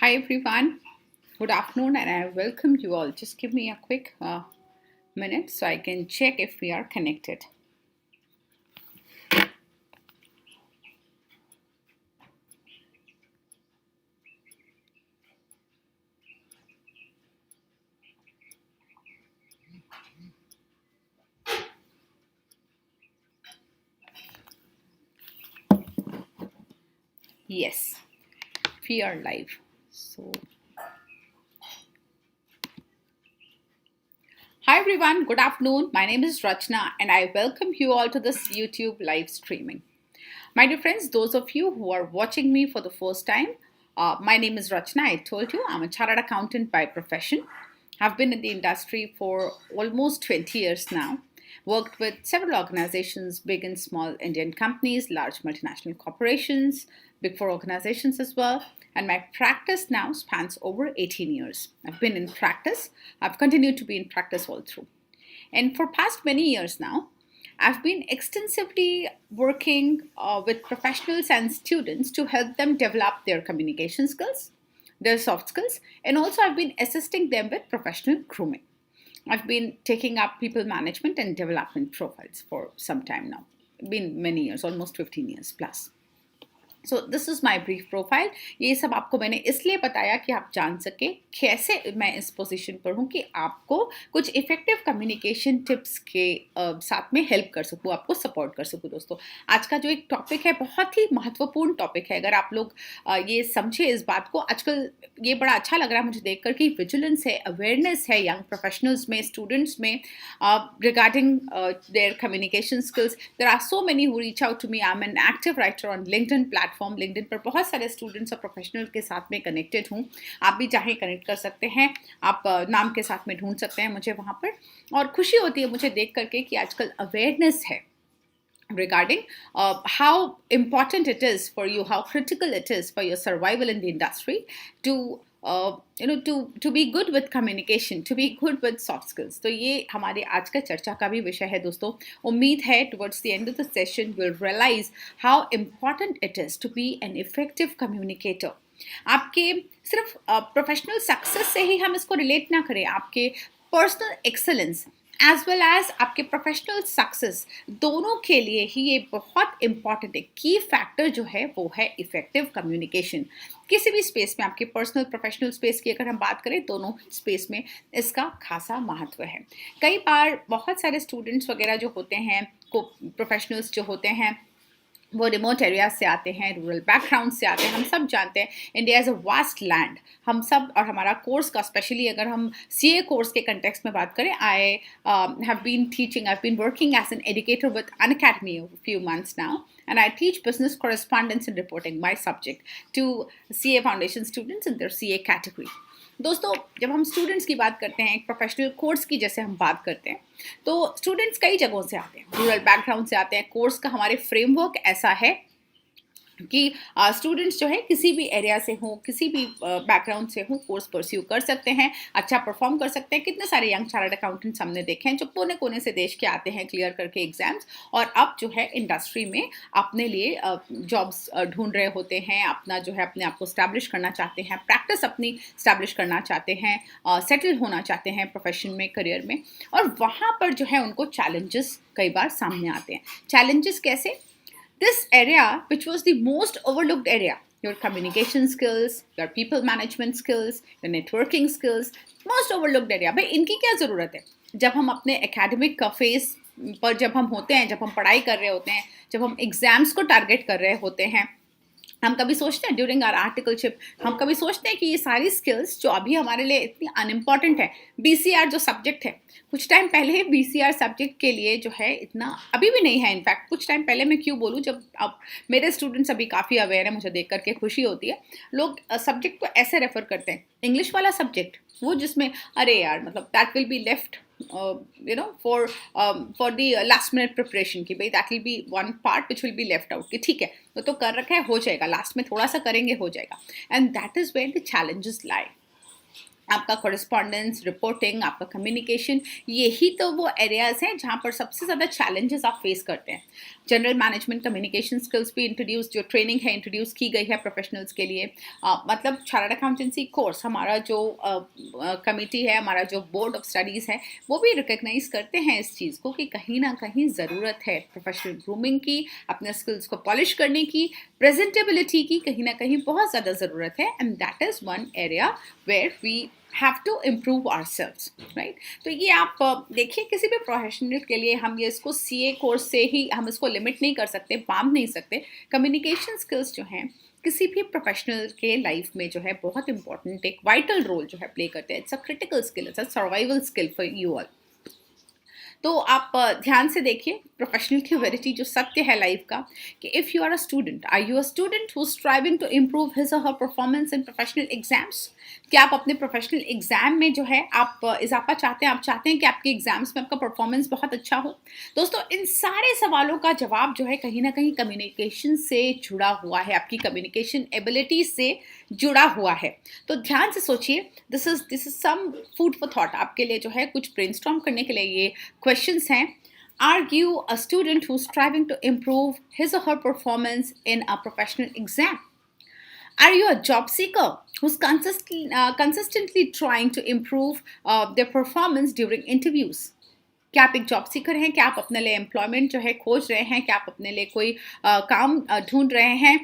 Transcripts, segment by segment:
Hi everyone, good afternoon, and I welcome you all. Just give me a quick minute so I can check if we are connected. Yes, we are live. Hi everyone, good afternoon. My name is Rachana, and I welcome you all to this YouTube live streaming. My dear friends, those of you who are watching me for the first time, my name is Rachana. I told you I'm a chartered accountant by profession. I've been in the industry for almost 20 years now. Worked with several organizations, big and small Indian companies, large multinational corporations, big four organizations as well. And my practice now spans over 18 years. I've been in practice. I've continued to be in practice all through. And for past many years now, I've been extensively working with professionals and students to help them develop their communication skills, their soft skills, and also I've been assisting them with professional grooming. I've been taking up people management and development profiles for some time now. Been many years, almost 15 years plus. So this is my brief profile. ये सब आपको मैंने इसलिए बताया कि आप जान सके कैसे मैं इस पोजीशन पर हूँ कि आपको कुछ इफेक्टिव कम्युनिकेशन टिप्स के साथ में हेल्प कर सकूँ, आपको सपोर्ट कर सकूँ. दोस्तों, आज का जो एक टॉपिक है बहुत ही महत्वपूर्ण टॉपिक है. अगर आप लोग ये समझे इस बात को, आजकल ये बड़ा अच्छा लग रहा है मुझे देखकर कि विजिलेंस है, अवेयरनेस है यंग प्रोफेशनल्स में, स्टूडेंट्स में regarding their communication skills. There are so many who reach out to me. I am an active writer on LinkedIn platform. LinkedIn पर बहुत सारे स्टूडेंट्स और प्रोफेशनल के साथ में कनेक्टेड हूँ. आप भी चाहे कनेक्ट कर सकते हैं, आप नाम के साथ में ढूंढ सकते हैं मुझे वहाँ पर. और खुशी होती है मुझे देख करके कि आजकल अवेयरनेस है regarding how important it is for you, how critical it is for your survival in the industry to to be good with communication, to be good with soft skills. तो ये हमारे आज का चर्चा का भी विषय है दोस्तों. उम्मीद है towards the end of the session we'll realize how important it is to be an effective communicator. आपके सिर्फ प्रोफेशनल सक्सेस से ही हम इसको रिलेट ना करें, आपके personal excellence as well as आपके प्रोफेशनल सक्सेस, दोनों के लिए ही ये बहुत इंपॉर्टेंट है. की फैक्टर जो है वो है इफेक्टिव कम्युनिकेशन. किसी भी स्पेस में, आपके पर्सनल प्रोफेशनल स्पेस की अगर हम बात करें, दोनों स्पेस में इसका खासा महत्व है. कई बार बहुत सारे स्टूडेंट्स वगैरह जो होते हैं, को प्रोफेशनल्स जो होते हैं, वो रिमोट एरियाज से आते हैं, रूरल बैकग्राउंड से आते हैं. हम सब जानते हैं India is a vast land. हम सब, और हमारा कोर्स का स्पेशली अगर हम CA कोर्स के कंटेक्स्ट में बात करें, I have been teaching, I have been working as an educator with Unacademy few months now, and I teach business correspondence and reporting, my subject, to CA foundation students in their CA category. दोस्तों, जब हम students की बात करते हैं, एक professional course की जैसे हम बात करते हैं, तो स्टूडेंट्स कई जगहों से आते हैं, रूरल बैकग्राउंड से आते हैं. कोर्स का हमारे फ्रेमवर्क ऐसा है कि स्टूडेंट्स जो है किसी भी एरिया से हों, किसी भी बैकग्राउंड से हों, कोर्स परस्यू कर सकते हैं, अच्छा परफॉर्म कर सकते हैं. कितने सारे यंग चार्टर्ड अकाउंटेंट्स हमने देखे हैं जो कोने कोने से देश के आते हैं क्लियर करके एग्जाम्स, और अब जो है इंडस्ट्री में अपने लिए जॉब्स ढूंढ रहे होते हैं, अपना जो है अपने आप को स्टैब्लिश करना चाहते हैं, प्रैक्टिस अपनी स्टैब्लिश करना चाहते हैं, सेटल होना चाहते हैं प्रोफेशन में, करियर में. और वहाँ पर जो है उनको चैलेंजेस कई बार सामने आते हैं. चैलेंजेस कैसे? This area, which was the most overlooked area, your communication skills, your people management skills, your networking skills, most overlooked area. भाई इनकी क्या ज़रूरत है? जब हम अपने एकेडमिक फेस पर जब हम होते हैं, जब हम पढ़ाई कर रहे होते हैं, जब हम एग्जाम्स को टारगेट कर रहे होते हैं, हम कभी सोचते हैं ड्यूरिंग आवर आर्टिकलशिप, हम कभी सोचते हैं कि ये सारी स्किल्स जो अभी हमारे लिए इतनी अनइम्पॉर्टेंट है, BCR जो सब्जेक्ट है, कुछ टाइम पहले BCR सब्जेक्ट के लिए जो है इतना अभी भी नहीं है. इनफैक्ट कुछ टाइम पहले, मैं क्यों बोलूँ, जब अब मेरे स्टूडेंट्स अभी काफ़ी अवेयर है, मुझे देख करके खुशी होती है. लोग सब्जेक्ट को ऐसे रेफर करते हैं, इंग्लिश वाला सब्जेक्ट, वो जिसमें अरे यार मतलब that will be left for the last minute preparation की, भाई that will be one part which will be left out, कि ठीक है तो कर रखा है, हो जाएगा, लास्ट में थोड़ा सा करेंगे, हो जाएगा. And that is where the challenges lie. आपका कॉरेस्पॉन्डेंस, रिपोर्टिंग, आपका कम्युनिकेशन, यही तो वो एरियाज हैं जहाँ पर सबसे ज़्यादा चैलेंजेस आप फेस करते हैं। जनरल मैनेजमेंट कम्युनिकेशन स्किल्स भी इंट्रोड्यूस, जो ट्रेनिंग है इंट्रोड्यूस की गई है प्रोफेशनल्स के लिए। मतलब चार्टर्ड अकाउंटेंसी कोर्स, हमारा जो कमिटी है, हमारा जो बोर्ड ऑफ स्टडीज़ है, वो भी रिकग्नाइज करते हैं इस चीज़ को कि कहीं ना कहीं ज़रूरत है प्रोफेशनल ग्रूमिंग की, अपने स्किल्स को पॉलिश करने की, प्रेजेंटेबिलिटी की कहीं ना कहीं बहुत ज़्यादा ज़रूरत है। And that is one area where we have to improve ourselves, right. तो ये आप देखिए, किसी भी प्रोफेशनल के लिए हम ये इसको सीए कोर्स से ही हम इसको लिमिट नहीं कर सकते, बांध नहीं सकते। कम्युनिकेशन स्किल्स जो हैं किसी भी प्रोफेशनल के लाइफ में जो है बहुत इंपॉर्टेंट, एक वाइटल रोल जो है प्ले करते हैं। It's a critical skill, it's a survival skill for you all. तो आप ध्यान से देखिए प्रोफेशनल की वेरिटी जो सत्य है लाइफ का, कि if you are a student, are you a student who striving to improve his or her performance in professional exams? क्या आप अपने प्रोफेशनल एग्जाम में जो है आप इजाफा चाहते हैं, आप चाहते हैं कि आपके एग्जाम्स में आपका परफॉर्मेंस बहुत अच्छा हो? दोस्तों, इन सारे सवालों का जवाब जो है कहीं ना कहीं कम्युनिकेशन से जुड़ा हुआ है, आपकी कम्युनिकेशन एबिलिटी से जुड़ा हुआ है। तो ध्यान से सोचिए, this is some food for thought आपके लिए, जो है कुछ ब्रेनस्टॉर्म करने के लिए ये क्वेश्चंस हैं। Are you a student who's striving to improve his or her performance in a professional exam? Are you a job seeker who's consistently trying to improve their performance during interviews? क्या आप एक job seeker हैं? क्या आप अपने लिए employment जो है खोज रहे हैं? क्या आप अपने लिए कोई काम ढूंढ रहे हैं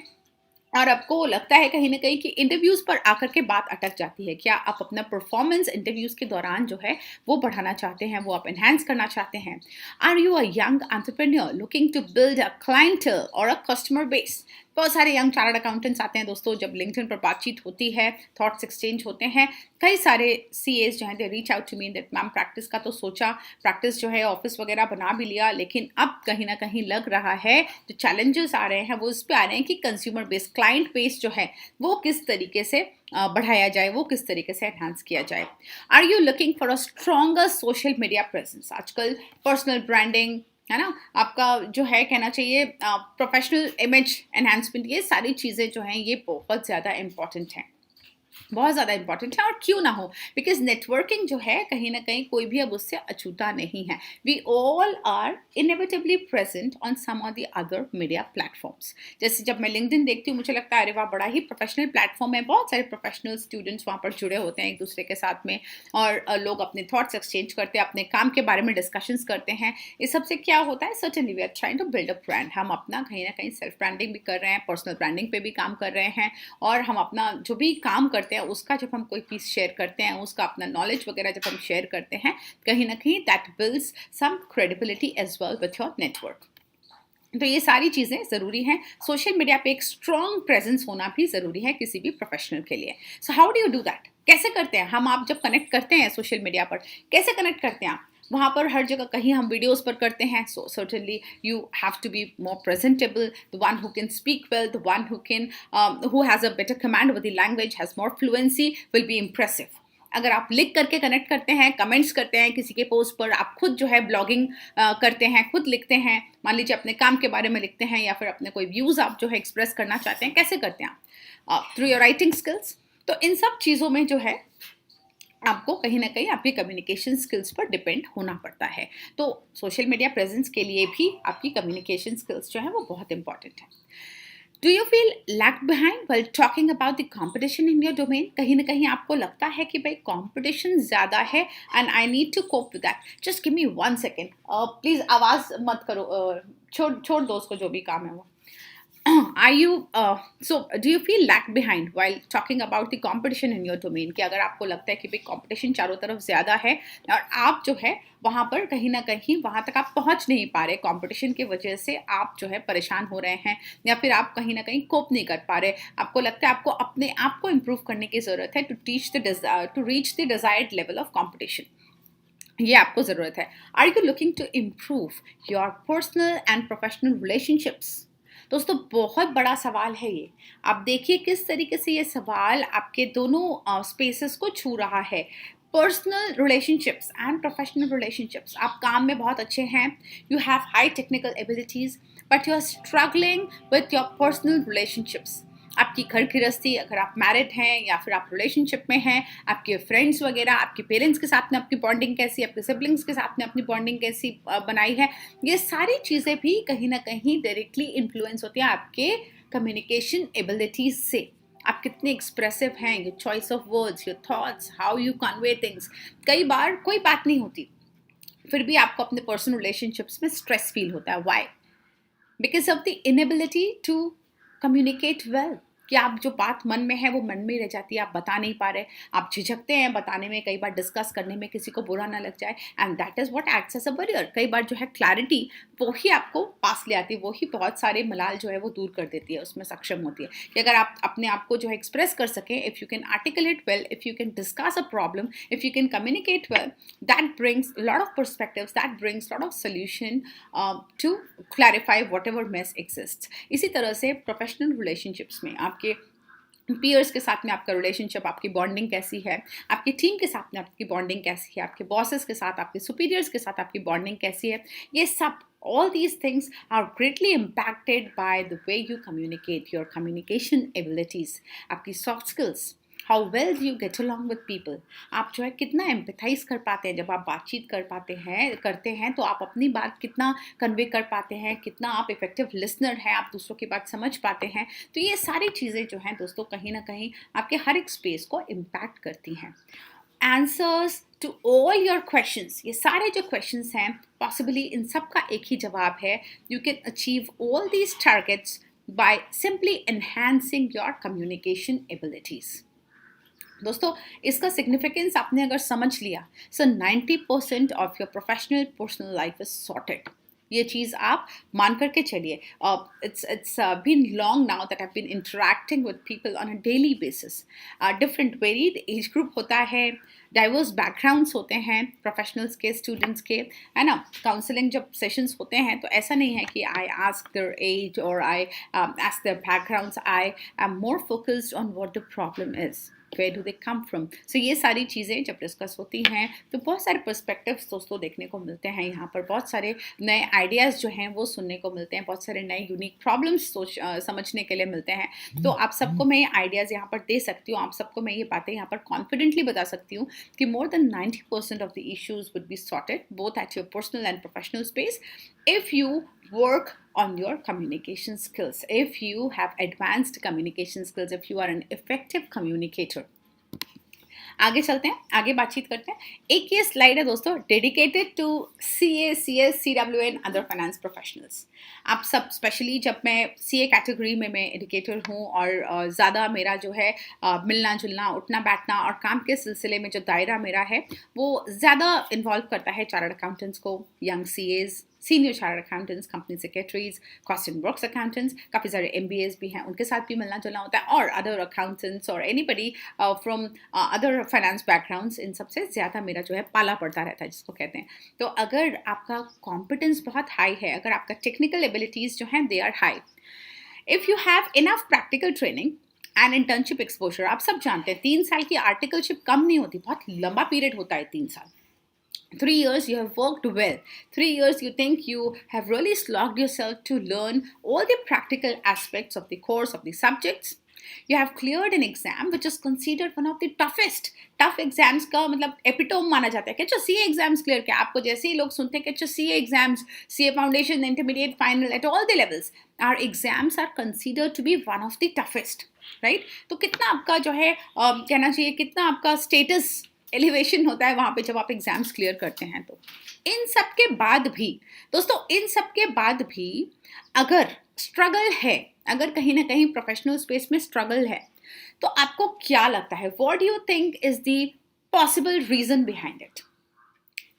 और आपको लगता है कहीं ना कहीं कि इंटरव्यूज़ पर आकर के बात अटक जाती है? क्या आप अपना परफॉर्मेंस इंटरव्यूज़ के दौरान जो है वो बढ़ाना चाहते हैं, वो आप एनहांस करना चाहते हैं? Are you a young entrepreneur looking to build a clientele और अ कस्टमर बेस? बहुत सारे यंग चार्टर्ड अकाउंटेंट्स आते हैं दोस्तों, जब लिंक्डइन पर बातचीत होती है, थॉट्स एक्सचेंज होते हैं, कई सारे सीएस जो हैं they reach out to me that ma'am practice का तो सोचा, प्रैक्टिस जो है ऑफिस वगैरह बना भी लिया, लेकिन अब कहीं ना कहीं लग रहा है जो चैलेंजेस आ रहे हैं वो इस पे आ रहे हैं कि कंज्यूमर बेस, क्लाइंट बेस जो है वो किस तरीके से बढ़ाया जाए, वो किस तरीके से एनहांस किया जाए। Are you looking for a stronger social media presence? आजकल पर्सनल ब्रांडिंग है ना, आपका जो है कहना चाहिए प्रोफेशनल इमेज एनहांसमेंट, ये सारी चीज़ें जो हैं ये बहुत ज़्यादा इंपॉर्टेंट हैं, बहुत ज़्यादा इंपॉर्टेंट है। और क्यों ना हो, बिकॉज नेटवर्किंग जो है कहीं ना कहीं कोई भी अब उससे अछूता नहीं है। We all are inevitably present on some of the other media platforms. जैसे जब मैं लिंक्डइन देखती हूँ, मुझे लगता है अरे वाह, बड़ा ही प्रोफेशनल प्लेटफॉर्म है, बहुत सारे प्रोफेशनल स्टूडेंट्स वहाँ पर जुड़े होते हैं एक दूसरे के साथ में, और लोग अपने थॉट्स एक्सचेंज करते हैं, अपने काम के बारे में डिस्कशंस करते हैं। इस सबसे क्या होता है, certainly we are trying to build a brand. हम अपना कहीं ना कहीं सेल्फ ब्रांडिंग भी कर रहे हैं, पर्सनल ब्रांडिंग पे भी काम कर रहे हैं, और हम अपना जो भी काम करते हैं उसका जब हम कोई पीस शेयर करते हैं, उसका अपना नॉलेज वगैरह जब हम शेयर करते हैं, कहीं ना कहीं that builds some credibility as well with your network. तो ये सारी चीज़ें ज़रूरी हैं। सोशल मीडिया पे एक स्ट्रॉन्ग प्रेजेंस होना भी ज़रूरी है किसी भी प्रोफेशनल के लिए। So how do you do that? कैसे करते हैं हम? आप जब कनेक्ट करते हैं सोशल मीडिया पर, कैसे कनेक्ट करते हैं आप? वहाँ पर हर जगह कहीं हम वीडियोस पर करते हैं, so certainly you have to be more presentable, the one who can speak well, the one who has a better command with the language, has more fluency, will be impressive. अगर आप लिख करके connect करते हैं, comments करते हैं किसी के पोस्ट पर, आप खुद जो है ब्लॉगिंग करते हैं, खुद लिखते हैं, मान लीजिए अपने काम के बारे में लिखते हैं, या फिर अपने कोई व्यूज़ आप जो है एक्सप्रेस करना चाहते हैं, कैसे करते हैं आप? Through your writing skills. तो इन सब चीज़ों में जो है आपको कहीं ना कहीं आपकी कम्युनिकेशन स्किल्स पर डिपेंड होना पड़ता है। तो सोशल मीडिया प्रेजेंस के लिए भी आपकी कम्युनिकेशन स्किल्स जो है वो बहुत इंपॉर्टेंट है। Do you feel lag behind while talking about the competition in your domain? कहीं ना कहीं आपको लगता है कि भाई कंपटीशन ज़्यादा है and I need to cope with that. Just give me 1 second, please आवाज़ मत करो, छोड़ छोड़ दो उसको, जो भी काम है वो। Are you so do you feel lag behind while talking about the competition in your domain? कि अगर आपको लगता है कि भाई कंपटीशन चारों तरफ ज़्यादा है और आप जो है वहाँ पर कहीं ना कहीं वहाँ तक आप पहुँच नहीं पा रहे, कंपटीशन की वजह से आप जो है परेशान हो रहे हैं, या फिर आप कहीं ना कहीं कोप नहीं कर पा रहे, आपको लगता है आपको अपने आप को इम्प्रूव करने की ज़रूरत है to reach the desired level of competition, ये आपको ज़रूरत है। Are you looking to improve your personal and professional relationships? दोस्तों, बहुत बड़ा सवाल है ये। आप देखिए किस तरीके से ये सवाल आपके दोनों स्पेसेस को छू रहा है। Personal relationships and professional relationships, आप काम में बहुत अच्छे हैं, you have high technical abilities, but you are struggling with your personal relationships. आपकी घर गृहस्थी, अगर आप मैरिड हैं या फिर आप रिलेशनशिप में हैं, आपके फ्रेंड्स वगैरह, आपके पेरेंट्स के साथ में आपकी बॉन्डिंग कैसी, आपके सिबलिंग्स के साथ में अपनी बॉन्डिंग कैसी बनाई है, ये सारी चीज़ें भी कहीं ना कहीं डायरेक्टली इन्फ्लुएंस होती हैं आपके कम्युनिकेशन एबिलिटीज से। आप कितने एक्सप्रेसिव हैं, your choice of words, your thoughts, how you convey things. कई बार कोई बात नहीं होती, फिर भी आपको अपने पर्सनल रिलेशनशिप्स में स्ट्रेस फील होता है। Why? Because of the inability to communicate well, कि आप जो बात मन में है वो मन में ही रह जाती है, आप बता नहीं पा रहे, आप झिझकते हैं बताने में, कई बार डिस्कस करने में किसी को बुरा ना लग जाए, and that is what acts as a barrier. कई बार जो है क्लैरिटी वो ही आपको पास ले आती है, वो ही बहुत सारे मलाल जो है वो दूर कर देती है, उसमें सक्षम होती है कि अगर आप अपने आप को जो है एक्सप्रेस कर सकें, if you can articulate well, if you can discuss a problem, if you can communicate well, that brings lot of perspectives, that brings lot of solution to clarify whatever mess exist. इसी तरह से professional relationships में आपके peers के साथ में आपका relationship, आपकी बॉन्डिंग कैसी है, आपकी टीम के साथ में आपकी बॉन्डिंग कैसी है, आपके बॉसेस के साथ, आपके सुपीरियर्स के साथ आपकी बॉन्डिंग कैसी है, ये सब, all these things are greatly impacted by the way you communicate, your communication abilities, आपकी soft skills, how well do you get along with people, आप जो है कितना एम्पथाइज कर पाते हैं, जब आप बातचीत करते हैं तो आप अपनी बात कितना कन्वे कर पाते हैं, कितना आप इफेक्टिव लिसनर हैं, आप दूसरों की बात समझ पाते हैं। तो ये सारी चीज़ें जो हैं दोस्तों कहीं ना कहीं आपके हर एक स्पेस को इम्पैक्ट करती हैं। Answers to all your questions, ये सारे जो क्वेश्चंस हैं पॉसिबली इन सब का एक ही जवाब है। You can achieve all these targets by simply enhancing your communication abilities. दोस्तों इसका सिग्निफिकेंस आपने अगर समझ लिया, so 90% of your professional personal life is sorted. ये चीज़ आप मान करके चलिए। It's been long now that I been interacting with people on a daily basis. Different varied age group होता है, डाइवर्स बैकग्राउंड्स होते हैं, प्रोफेशनल्स के, स्टूडेंट्स के, है ना। काउंसलिंग जब सेशंस होते हैं तो ऐसा नहीं है कि आई आस्क देयर एज और I ask their backgrounds, I am more focused on what the problem is, where do they come from। so ये सारी चीज़ें जब डिस्कस होती हैं तो बहुत सारे पर्सपेक्टिव्स दोस्तों देखने को मिलते हैं, यहाँ पर बहुत सारे नए आइडियाज़ जो हैं वो सुनने को मिलते हैं, बहुत सारे नए यूनिक प्रॉब्लम्स समझने के लिए मिलते हैं। तो आप सबको मैं ये आइडियाज़ यहाँ पर दे सकती हूँ, आप सबको मैं ये बातें यहाँ पर कॉन्फिडेंटली बता सकती हूँ कि more than 90% of the issues would be sorted both at your personal and professional space if you work on your communication skills, if you have advanced communication skills, if you are an effective communicator। आगे चलते हैं, आगे बातचीत करते हैं। एक ये slide है दोस्तों dedicated to CA, CS, CW and other finance professionals. आप सब स्पेशली, जब मैं CA कैटेगरी में मैं एजुकेटर हूँ और ज़्यादा मेरा जो है मिलना जुलना, उठना बैठना और काम के सिलसिले में जो दायरा मेरा है वो ज़्यादा इन्वॉल्व करता है चार्टर्ड अकाउंटेंट्स को, young CAs, senior chartered accountants, company secretaries, cost and works accountants, काफ़ी सारे MBAs भी हैं, उनके साथ भी मिलना जुलना होता है, और other accountants or anybody from other finance backgrounds, इन सबसे ज़्यादा मेरा जो है पाला पड़ता रहता है, जिसको कहते हैं। तो अगर आपका कॉम्पिटेंस बहुत हाई है, अगर आपका टेक्निकल एबिलिटीज़ जो हैं they are high, if you have enough practical training and internship exposure, आप सब जानते हैं 3 साल की आर्टिकलशिप कम नहीं होती, बहुत लंबा पीरियड होता है 3 साल। 3 years you have worked well, 3 years you think you have really slogged yourself to learn all the practical aspects of the course, of the subjects. You have cleared an exam which is considered one of the toughest। Tough exams का मतलब epitome माना जाता है कि अच्छा CA exams clear किया, आपको जैसे ही लोग सुनते हैं कि अच्छा CA exams, CA foundation, intermediate, final, at all the levels our exams are considered to be one of the toughest, right. तो कितना आपका जो है कहना चाहिए, कितना आपका स्टेटस एलिवेशन होता है वहाँ पे जब आप एग्जाम्स क्लियर करते हैं। तो इन सब के बाद भी दोस्तों, इन सब के बाद भी अगर स्ट्रगल है, अगर कहीं ना कहीं प्रोफेशनल स्पेस में स्ट्रगल है, तो आपको क्या लगता है, what do you think is the possible reason behind it.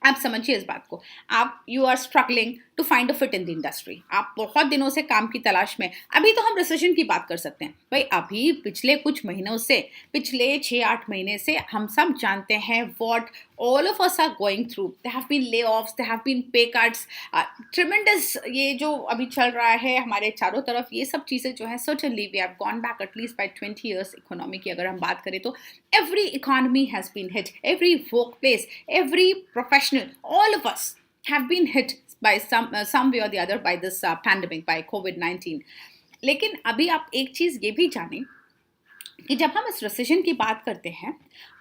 आप समझिए इस बात को, आप you are struggling to find a fit in the industry, आप बहुत दिनों से काम की तलाश में। अभी तो हम रिसेशन की बात कर सकते हैं भाई, अभी पिछले कुछ महीनों से, पिछले 6-8 महीने से हम सब जानते हैं what all of us are going through। there have been layoffs, there have been pay cuts, tremendous ये जो अभी चल रहा है हमारे चारों तरफ, ये सब चीज़ें जो है certainly we have gone back at least by 20 years economy की अगर हम बात करें तो every economy has been hit, every workplace, every professional, all of us have been hit by some way or the other by this pandemic, by COVID-19। लेकिन अभी आप एक चीज़ ये भी जानें कि जब हम इस रिसेशन की बात करते हैं,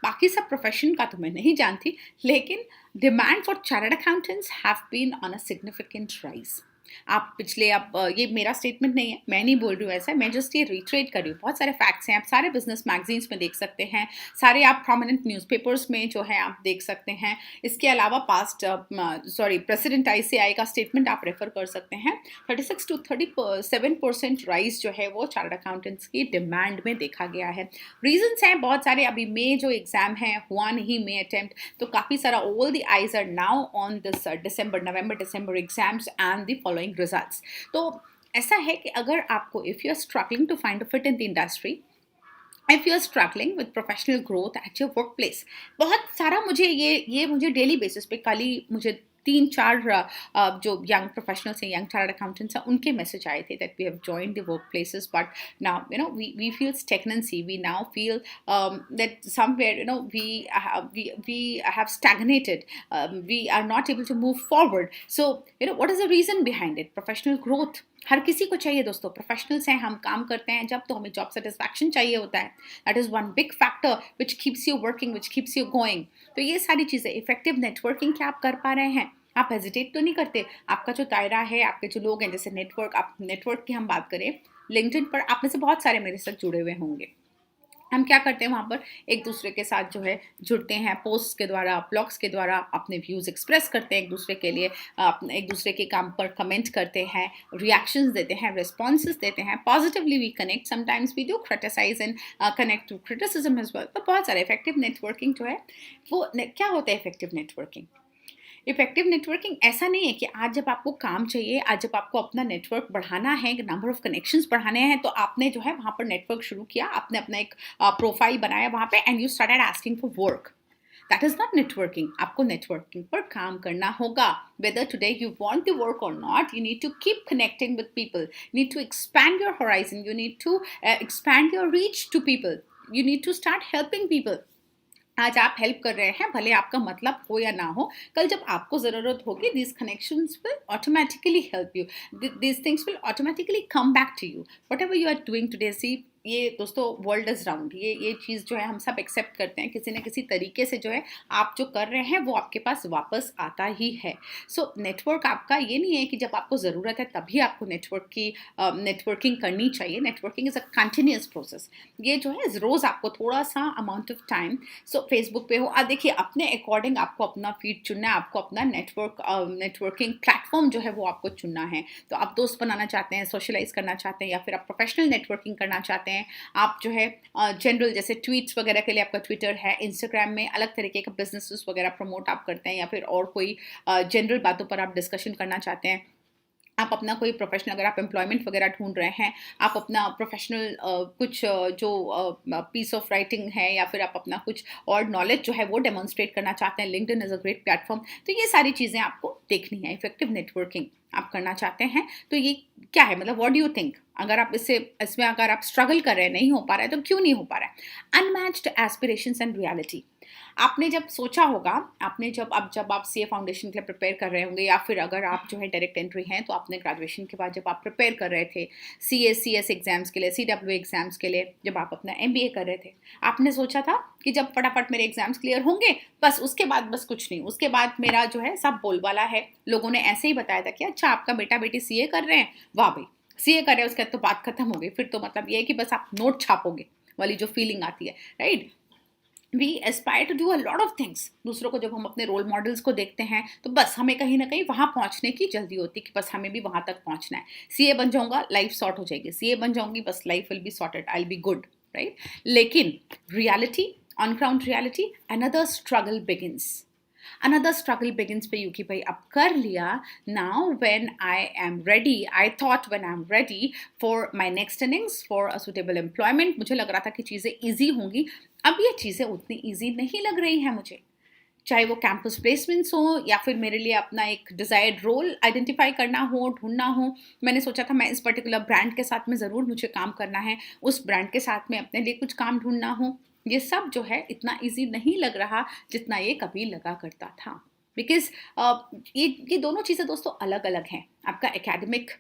बाकी सब प्रोफेशन का तो मैं नहीं जानती, लेकिन demand for chartered accountants have been on a significant rise. आप पिछले आप ये मेरा स्टेटमेंट नहीं है, मैं नहीं बोल रही हूँ ऐसा, मैं जस्ट ये रिट्रेट कर रही हूँ। बहुत सारे फैक्ट्स हैं, आप सारे बिजनेस मैगजीन्स में देख सकते हैं, सारे आप प्रोमिनेंट न्यूज़पेपर्स में जो है आप देख सकते हैं। इसके अलावा पास्ट प्रेसिडेंट ICAI का स्टेटमेंट आप रेफर कर सकते हैं। 36 to 37% राइज जो है वो चार्टर्ड अकाउंटेंट्स की डिमांड में देखा गया है। रीजंस हैं बहुत सारे। अभी मई जो एग्जाम है हुआ नहीं, मई अटेम्प्ट, तो काफ़ी सारा all the eyes are now on this November December exams and the following results. तो ऐसा है कि अगर आपको if you are struggling to find a fit in the industry, if you are struggling with professional growth at your work place, बहुत सारा मुझे ये मुझे डेली बेसिस पे, कल ही मुझे 3-4 जो यंग प्रोफेशनल्स हैं, यंग चार्टर्ड अकाउंटेंट्स हैं, उनके मैसेज आए थे that we have joined the work places, but now we feel stagnancy, we now feel that somewhere we have stagnated, we are not able to move forward. So what is the reason behind it? Professional growth हर किसी को चाहिए दोस्तों। Professionals हैं, हम काम करते हैं जब, तो हमें जॉब सेटिस्फैक्शन चाहिए होता है। That is one big factor which keeps you working, which keeps you going. तो ये सारी चीज़ें, इफेक्टिव नेटवर्किंग क्या आप कर पा रहे हैं? आप हेजिटेट तो नहीं करते? आपका जो दायरा है, आपके जो लोग हैं, जैसे नेटवर्क, आप नेटवर्क की हम बात करें, लिंक्डइन पर आप में से बहुत सारे मेरे साथ जुड़े हुए होंगे। हम क्या करते हैं वहाँ पर, एक दूसरे के साथ जो है जुड़ते हैं, पोस्ट के द्वारा, ब्लॉग्स के द्वारा अपने व्यूज़ एक्सप्रेस करते हैं एक दूसरे के लिए, एक दूसरे के काम पर कमेंट करते हैं, रिएक्शंस देते हैं, रिस्पॉन्सेज देते हैं, positively we connect, sometimes we do criticise and connect to criticism as well. तो बहुत सारे इफेक्टिव नेटवर्किंग जो है वो क्या होता है इफेक्टिव नेटवर्किंग? इफेक्टिव नेटवर्किंग ऐसा नहीं है कि आज जब आपको काम चाहिए, आज जब आपको अपना नेटवर्क बढ़ाना है, नंबर ऑफ कनेक्शंस बढ़ाने हैं, तो आपने जो है वहाँ पर नेटवर्क शुरू किया, आपने अपना एक प्रोफाइल बनाया वहाँ पे, and you started asking for work. That is not networking. आपको नेटवर्किंग पर काम करना होगा। Whether today you want the work or not, you need to keep connecting with people, need to expand your horizon, you need to expand your reach to people, you need to start helping people. आज आप help कर रहे हैं, भले आपका मतलब हो या ना हो, कल जब आपको ज़रूरत होगी, these connections will automatically help you, these things will automatically come back to you, whatever you are doing today। See, ये दोस्तों वर्ल्ड इज राउंड, ये चीज़ जो है हम सब एक्सेप्ट करते हैं, किसी न किसी तरीके से जो है आप जो कर रहे हैं वो आपके पास वापस आता ही है। सो नेटवर्क आपका ये नहीं है कि जब आपको ज़रूरत है तभी आपको नेटवर्किंग करनी चाहिए। Networking is a continuous process. ये जो है रोज़ आपको थोड़ा सा amount of time, so Facebook पे हो, देखिए अपने अकॉर्डिंग आपको अपना फीड चुनना है, आपको अपना नेटवर्किंग प्लेटफॉर्म जो है वो आपको चुनना है। तो आप दोस्त बनाना चाहते हैं, सोशलाइज करना चाहते हैं, या फिर आप प्रोफेशनल नेटवर्किंग करना चाहते हैं, आप जो है जनरल जैसे ट्वीट्स वगैरह के लिए आपका ट्विटर है, इंस्टाग्राम में अलग तरीके का बिजनेसेस वगैरह प्रमोट आप करते हैं, या फिर और कोई जनरल बातों पर आप डिस्कशन करना चाहते हैं, आप अपना कोई प्रोफेशनल, अगर आप एम्प्लॉयमेंट वगैरह ढूंढ रहे हैं, आप अपना प्रोफेशनल कुछ जो पीस ऑफ राइटिंग है, या फिर आप अपना कुछ और नॉलेज जो है वो डेमोन्स्ट्रेट करना चाहते हैं, LinkedIn is a great platform. तो ये सारी चीज़ें आपको देखनी है। इफेक्टिव नेटवर्किंग आप करना चाहते हैं तो ये क्या है, मतलब व्हाट डू यू थिंक? अगर आप इसमें अगर आप स्ट्रगल कर रहे हैं, नहीं हो पा रहा है, तो क्यों नहीं हो पा रहा है? Unmatched aspirations and reality. आपने जब सोचा होगा, आपने जब आप सीए फाउंडेशन के लिए प्रिपेयर कर रहे होंगे, या फिर अगर आप जो है डायरेक्ट एंट्री हैं, तो आपने ग्रेजुएशन के बाद जब आप प्रिपेयर कर रहे थे CS एग्जाम्स के लिए, CW एग्जाम्स के लिए, जब आप अपना MBA कर रहे थे, आपने सोचा था कि जब फटाफट मेरे एग्जाम्स क्लियर होंगे, बस उसके बाद बस कुछ नहीं, उसके बाद मेरा जो है सब बोलबाला है। लोगों ने ऐसे ही बताया था कि अच्छा आपका बेटा बेटी CA कर रहे हैं, वाह भाई CA कर रहे हैं, उसके बाद तो बात खत्म हो गई, फिर तो मतलब ये है कि बस आप नोट छापोगे वाली जो फीलिंग आती है, right? We aspire to do a lot of things. दूसरों को जब हम अपने रोल मॉडल्स को देखते हैं, तो बस हमें कहीं ना कहीं वहाँ पहुँचने की जल्दी होती है कि बस हमें भी वहाँ तक पहुँचना है। CA बन जाऊँगा, लाइफ सॉर्ट हो जाएगी, CA बन जाऊँगी, बस life will be sorted, I will be good, right? लेकिन reality, on ground reality, another struggle begins. Another struggle begins पे यू कि भाई अब कर लिया, now when I am ready, I thought when I'm ready for my next innings, for a suitable employment, मुझे लग रहा था कि चीज़ें ईजी होंगी। अब ये चीज़ें उतनी ईजी नहीं लग रही हैं मुझे, चाहे वो कैंपस प्लेसमेंट्स हो, या फिर मेरे लिए अपना एक डिज़ायर्ड रोल आइडेंटिफाई करना हो, ढूंढना हो। मैंने सोचा था मैं इस पर्टिकुलर ब्रांड के साथ में ज़रूर मुझे काम करना है, उस ब्रांड के साथ में अपने लिए कुछ काम ढूंढना हो। ये सब जो है इतना इजी नहीं लग रहा जितना ये कभी लगा करता था, बिकॉज ये दोनों चीज़ें दोस्तों अलग अलग हैं। आपका एकेडमिक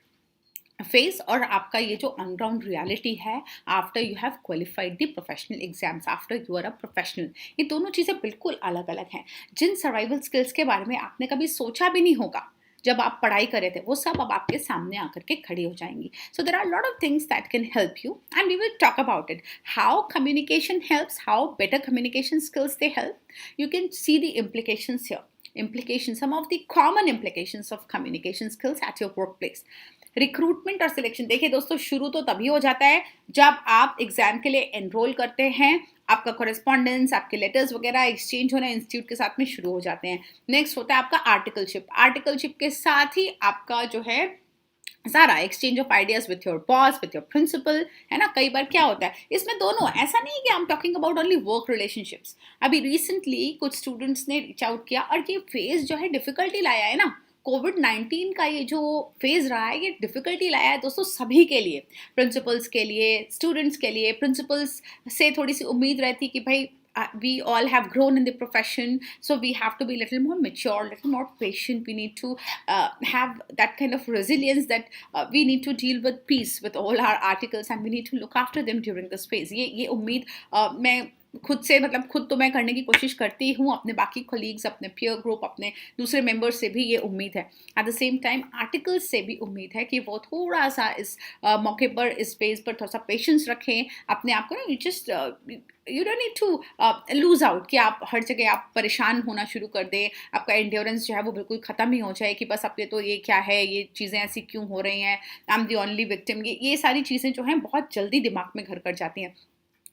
फेस और आपका ये जो ऑन ग्राउंड रियलिटी है after you have qualified the professional exams, after you are a professional, ये दोनों चीज़ें बिल्कुल अलग अलग हैं। जिन सर्वाइवल स्किल्स के बारे में आपने कभी सोचा भी नहीं होगा जब आप पढ़ाई कर रहे थे, वो सब अब आपके सामने आकर के खड़ी हो जाएंगी। So there are lot of things that can help you and we will talk about it, how communication helps, how better communication skills they help. You can see the implications here. Implications, some of the common implications of communication skills at your workplace. Recruitment और selection, देखिए दोस्तों, शुरू तो तभी हो जाता है जब आप एग्जाम के लिए एनरोल करते हैं, आपका कॉरेस्पॉन्डेंस, आपके लेटर्स वगैरह एक्सचेंज होना इंस्टीट्यूट के साथ में शुरू हो जाते हैं। नेक्स्ट होता है आपका आर्टिकलशिप, आर्टिकलशिप के साथ ही आपका जो है सारा exchange of ideas with your boss, with your principal, है ना। कई बार क्या होता है इसमें दोनों, ऐसा नहीं कि I am talking about only work relationships. अभी रिसेंटली कुछ स्टूडेंट्स ने रीच आउट किया और ये फेज जो है डिफिकल्टी लाया है ना, कोविड-19 का ये जो फेज रहा है ये डिफिकल्टी लाया है दोस्तों सभी के लिए, प्रिंसिपल्स के लिए, स्टूडेंट्स के लिए। प्रिंसिपल्स से थोड़ी सी उम्मीद रहती कि भाई we all have grown in the profession, so we have to be a little more mature, little more patient. We need to have that kind of resilience that we need to deal with peace with all our articles and we need to look after them during this phase. ये उम्मीद मैं खुद से, मतलब खुद तो मैं करने की कोशिश करती हूँ, अपने बाकी कोलीग्स, अपने पीयर ग्रुप, अपने दूसरे मेंबर्स से भी ये उम्मीद है। At the same time articles से भी उम्मीद है कि वो थोड़ा सा इस मौके पर, इस फेज पर थोड़ा सा पेशेंस रखें अपने आप को ना। You don't need to lose out कि आप हर जगह आप परेशान होना शुरू कर दें, आपका एंड्योरेंस जो है वो बिल्कुल ख़त्म ही हो जाए कि बस अब ये तो ये क्या है, ये चीज़ें ऐसी क्यों हो रही हैं, I am the only victim. ये सारी चीज़ें जो हैं बहुत जल्दी दिमाग में घर कर जाती हैं,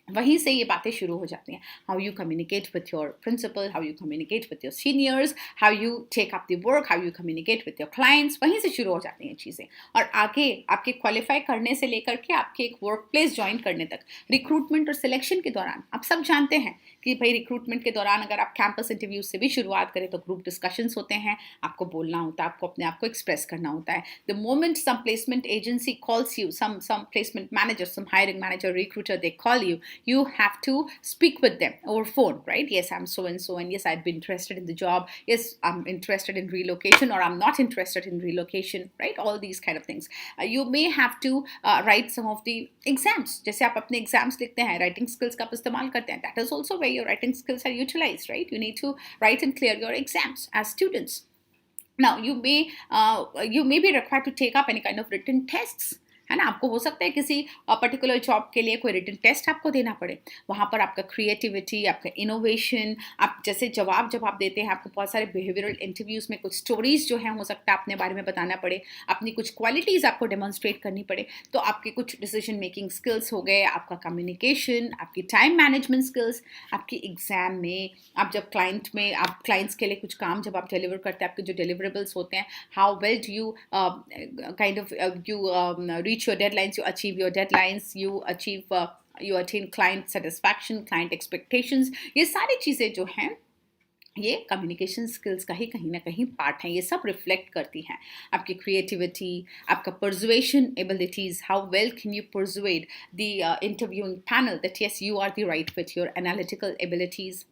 वहीं से ये बातें शुरू हो जाती हैं। How you communicate with your principal, how you communicate with your seniors, how you take up the work, how you communicate with your clients, वहीं से शुरू हो जाती हैं चीज़ें। और आगे आपके क्वालिफाई करने से लेकर के आपके एक वर्क प्लेस ज्वाइन करने तक, रिक्रूटमेंट और सिलेक्शन के दौरान, आप सब जानते हैं कि भाई रिक्रूटमेंट के दौरान अगर आप कैंपस इंटरव्यू से भी शुरुआत करें तो ग्रुप डिस्कशंस होते हैं, आपको बोलना होता है, आपको अपने आप को एक्सप्रेस करना होता है। The moment some placement agency calls you, some placement manager, some hiring manager, recruiter, they call you have to speak with them over phone, right? Yes, I'm so and so, and yes, I'd be interested in the job. Yes, I'm interested in relocation, or I'm not interested in relocation, right? All these kind of things. You may have to write some of the exams. जैसे आप अपने exams लिखते हैं, writing skills का आप इस्तेमाल करते हैं. That is also where your writing skills are utilized, right? You need to write and clear your exams as students. Now, you may be required to take up any kind of written tests, है ना। आपको हो सकता है किसी particular job के लिए कोई रिटन टेस्ट आपको देना पड़े, वहाँ पर आपका क्रिएटिविटी, आपका इनोवेशन, आप जैसे जब आप देते हैं, आपको बहुत सारे बिहेवियरल इंटरव्यूज़ में कुछ स्टोरीज जो हैं हो सकता है अपने बारे में बताना पड़े, अपनी कुछ क्वालिटीज़ आपको डेमोन्स्ट्रेट करनी पड़े, तो आपके कुछ डिसीजन मेकिंग स्किल्स हो गए, आपका कम्युनिकेशन, आपकी टाइम मैनेजमेंट स्किल्स, आपकी एग्जाम में आप जब आप क्लाइंट्स के लिए कुछ काम जब आप डिलीवर करते हैं, आपके जो डिलीवरेबल्स होते हैं, how well do you kind of you reach your deadlines, you achieve your deadlines, you attain client satisfaction, client expectations. ये सारी चीज़ें जो हैं ये कम्युनिकेशन स्किल्स का ही कहीं ना कहीं पार्ट है। ये सब रिफ्लेक्ट करती हैं आपकी क्रिएटिविटी, आपका persuasion abilities, how well can you persuade the interviewing panel that yes you are the right fit, your analytical abilities.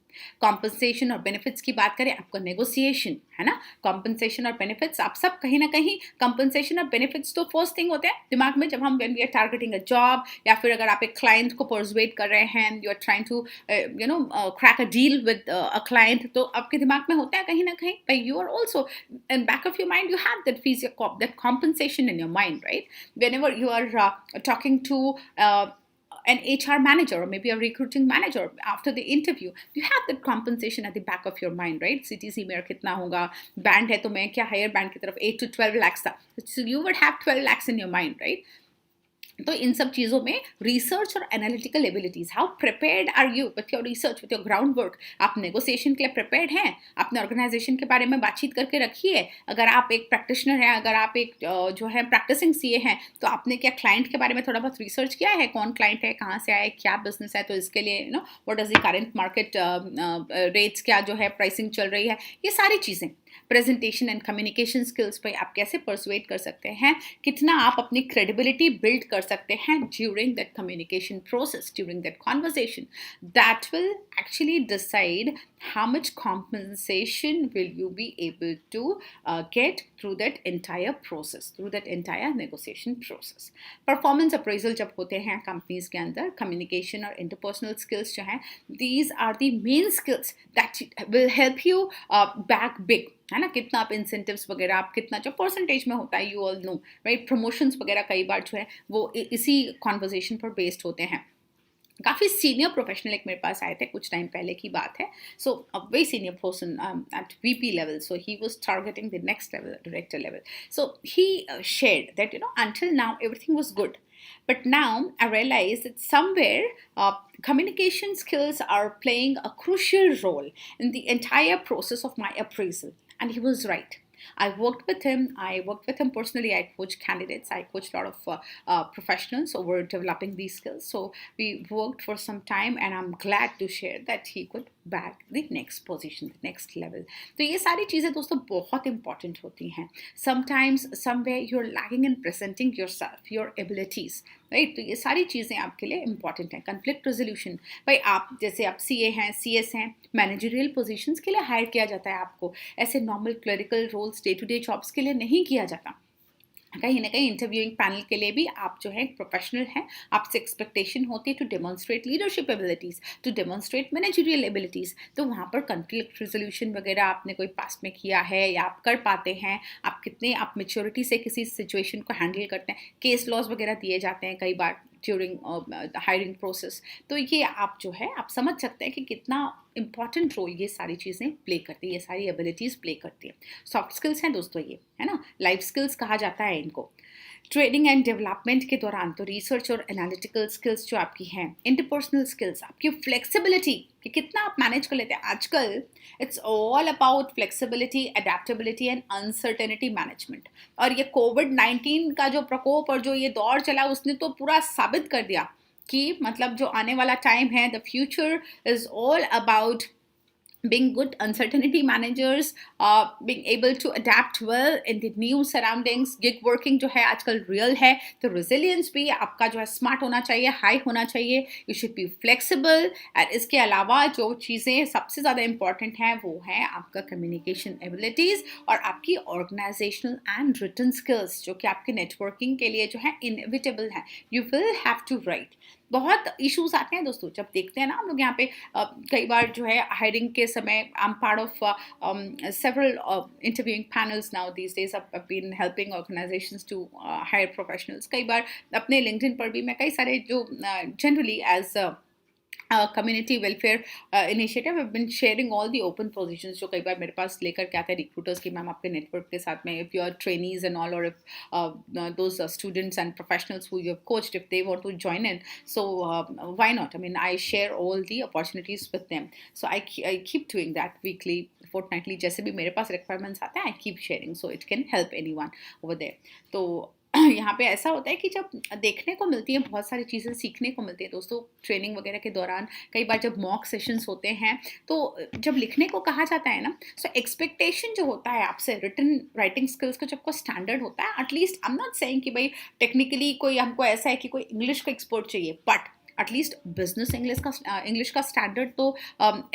Compensation और बेनिफिट्स की बात करें, आपका नेगोशिएशन, है ना। कॉम्पनसेशन और बेनिफिट्स, आप सब कहीं ना कहीं, कॉम्पनसेशन और बेनिफिट्स तो फर्स्ट थिंग होते हैं दिमाग में जब हम when we are targeting a job, या फिर अगर आप एक क्लाइंट को परसुएट कर रहे हैं, you are trying to crack a deal with a client, तो आपके दिमाग में होता है कहीं ना कहीं, you are also in back of your mind, you have that compensation in your mind, right? Whenever you are talking to an HR manager or maybe a recruiting manager after the interview, you have that compensation at the back of your mind, right? CTC मेरा कितना होगा, band है तो मैं क्या higher band की तरफ 8 to 12 lakhs था, so you would have 12 lakhs in your mind, right? तो इन सब चीज़ों में रिसर्च और analytical abilities, how prepared are you with your research, with your ground work. आप नेगोशिएशन के लिए प्रिपेयर्ड हैं, अपने ऑर्गेनाइजेशन के बारे में बातचीत करके रखिए। अगर आप एक प्रैक्टिशनर हैं, अगर आप एक जो है प्रैक्टिसिंग सीए हैं, तो आपने क्या क्लाइंट के बारे में थोड़ा बहुत रिसर्च किया है, कौन क्लाइंट है, कहाँ से आए, क्या बिजनेस है, तो इसके लिए what is the current market rates, क्या जो है प्राइसिंग चल रही है, ये सारी चीज़ें। प्रेजेंटेशन एंड कम्युनिकेशन स्किल्स पे आप कैसे परसुएट कर सकते हैं, कितना आप अपनी क्रेडिबिलिटी बिल्ड कर सकते हैं during that communication process, during that conversation, that will actually decide how much compensation will you be able to get through that entire process, through that entire negotiation process. Performance appraisal जब होते हैं companies के अंदर, communication और interpersonal skills जो हैं, these are the main skills that will help you back big, है ना. कितना आप इंसेंटिव्स वगैरह, आप कितना जो परसेंटेज में होता है, you all know right. Promotions वगैरह कई बार जो है वो इसी कॉन्वर्जेशन पर बेस्ड होते हैं. काफ़ी सीनियर प्रोफेशनल एक मेरे पास आए थे, कुछ टाइम पहले की बात है. So a very senior person at VP level, so he was targeting the next level, director level. So he shared that, you know, until now everything was good, but now I realize that somewhere communication skills are playing a crucial role in the entire process of my appraisal. And he was right. I worked with him personally. I coached candidates. I coached a lot of professionals over developing these skills. So we worked for some time, and I'm glad to share that he could bag the next position, the next level. तो ये सारी चीज़ें दोस्तों बहुत important होती हैं. Sometimes, somewhere you're lagging in presenting yourself, your abilities, right? तो ये सारी चीज़ें आपके लिए important हैं. Conflict resolution, भाई आप जैसे आप CA हैं, CS हैं, मैनेजरियल पोजीशंस के लिए हायर किया जाता है आपको. ऐसे normal clerical roles, day to day jobs के लिए नहीं किया जाता. कहीं ना कहीं इंटरव्यूइंग पैनल के लिए भी आप जो है एक प्रोफेशनल हैं, आपसे एक्सपेक्टेशन होती है to demonstrate leadership abilities, to demonstrate managerial abilities. तो वहाँ पर कॉन्फ्लिक्ट रिजोल्यूशन वगैरह आपने कोई पास्ट में किया है या आप कर पाते हैं, आप कितने आप मेच्योरिटी से किसी सिचुएशन को हैंडल करते हैं. केस लॉज वगैरह दिए जाते हैं कई बार ड्यूरिंग हायरिंग प्रोसेस. तो ये आप जो है आप समझ सकते हैं कि कितना इंपॉर्टेंट रोल ये सारी चीज़ें प्ले करती है, ये सारी एबिलिटीज़ प्ले करती है. सॉफ्ट स्किल्स हैं दोस्तों ये, है ना. लाइफ स्किल्स कहा जाता है इनको. ट्रेनिंग एंड डेवलपमेंट के दौरान तो रिसर्च और एनालिटिकल स्किल्स जो आपकी हैं, इंटरपर्सनल स्किल्स, आपकी फ्लेक्सिबिलिटी कि कितना आप मैनेज कर लेते हैं. आजकल it's all about flexibility, adaptability and uncertainty management. और ये कोविड-19 का जो प्रकोप और जो ये दौर चला, उसने तो पूरा साबित कर दिया कि मतलब जो आने वाला टाइम है, the future is all about being good uncertainty managers, being able to adapt well in the new surroundings. Gig working जो है आजकल real है, तो resilience भी आपका जो है smart होना चाहिए, high होना चाहिए. You should be flexible. और इसके अलावा जो चीज़ें सबसे ज़्यादा important हैं वो है आपका communication abilities और आपकी organizational and written skills, जो कि आपके networking के लिए जो है inevitable है. You will have to write. बहुत इश्यूज आते हैं दोस्तों जब देखते हैं ना हम लोग यहाँ पे. कई बार जो है हायरिंग के समय I am part of several interviewing panels now these days. I been helping organisations to hire professionals. कई बार अपने लिंक्डइन पर भी मैं कई सारे जो generally as community welfare initiative have been sharing all the open positions जो कई बार मेरे पास लेकर के आते हैं रिक्रूटर्स की. मैम आपके नेटवर्क के साथ में, if you are trainees and all, or if those students and professionals who you have coached, if they want to join in, so why not. I mean I share all the opportunities with them. So I keep doing that weekly, fortnightly, जैसे भी मेरे पास requirements आते हैं I keep sharing, so it can help anyone over there. तो यहाँ पे ऐसा होता है कि जब देखने को मिलती है, बहुत सारी चीज़ें सीखने को मिलती है दोस्तों ट्रेनिंग वगैरह के दौरान. कई बार जब मॉक सेशंस होते हैं तो जब लिखने को कहा जाता है ना, सो एक्सपेक्टेशन जो होता है आपसे रिटन राइटिंग स्किल्स का जब कोई स्टैंडर्ड होता है, at least I am not saying कि भाई टेक्निकली कोई हमको ऐसा है कि कोई इंग्लिश का एक्सपर्ट चाहिए, बट एटलीस्ट बिजनेस इंग्लिश का स्टैंडर्ड तो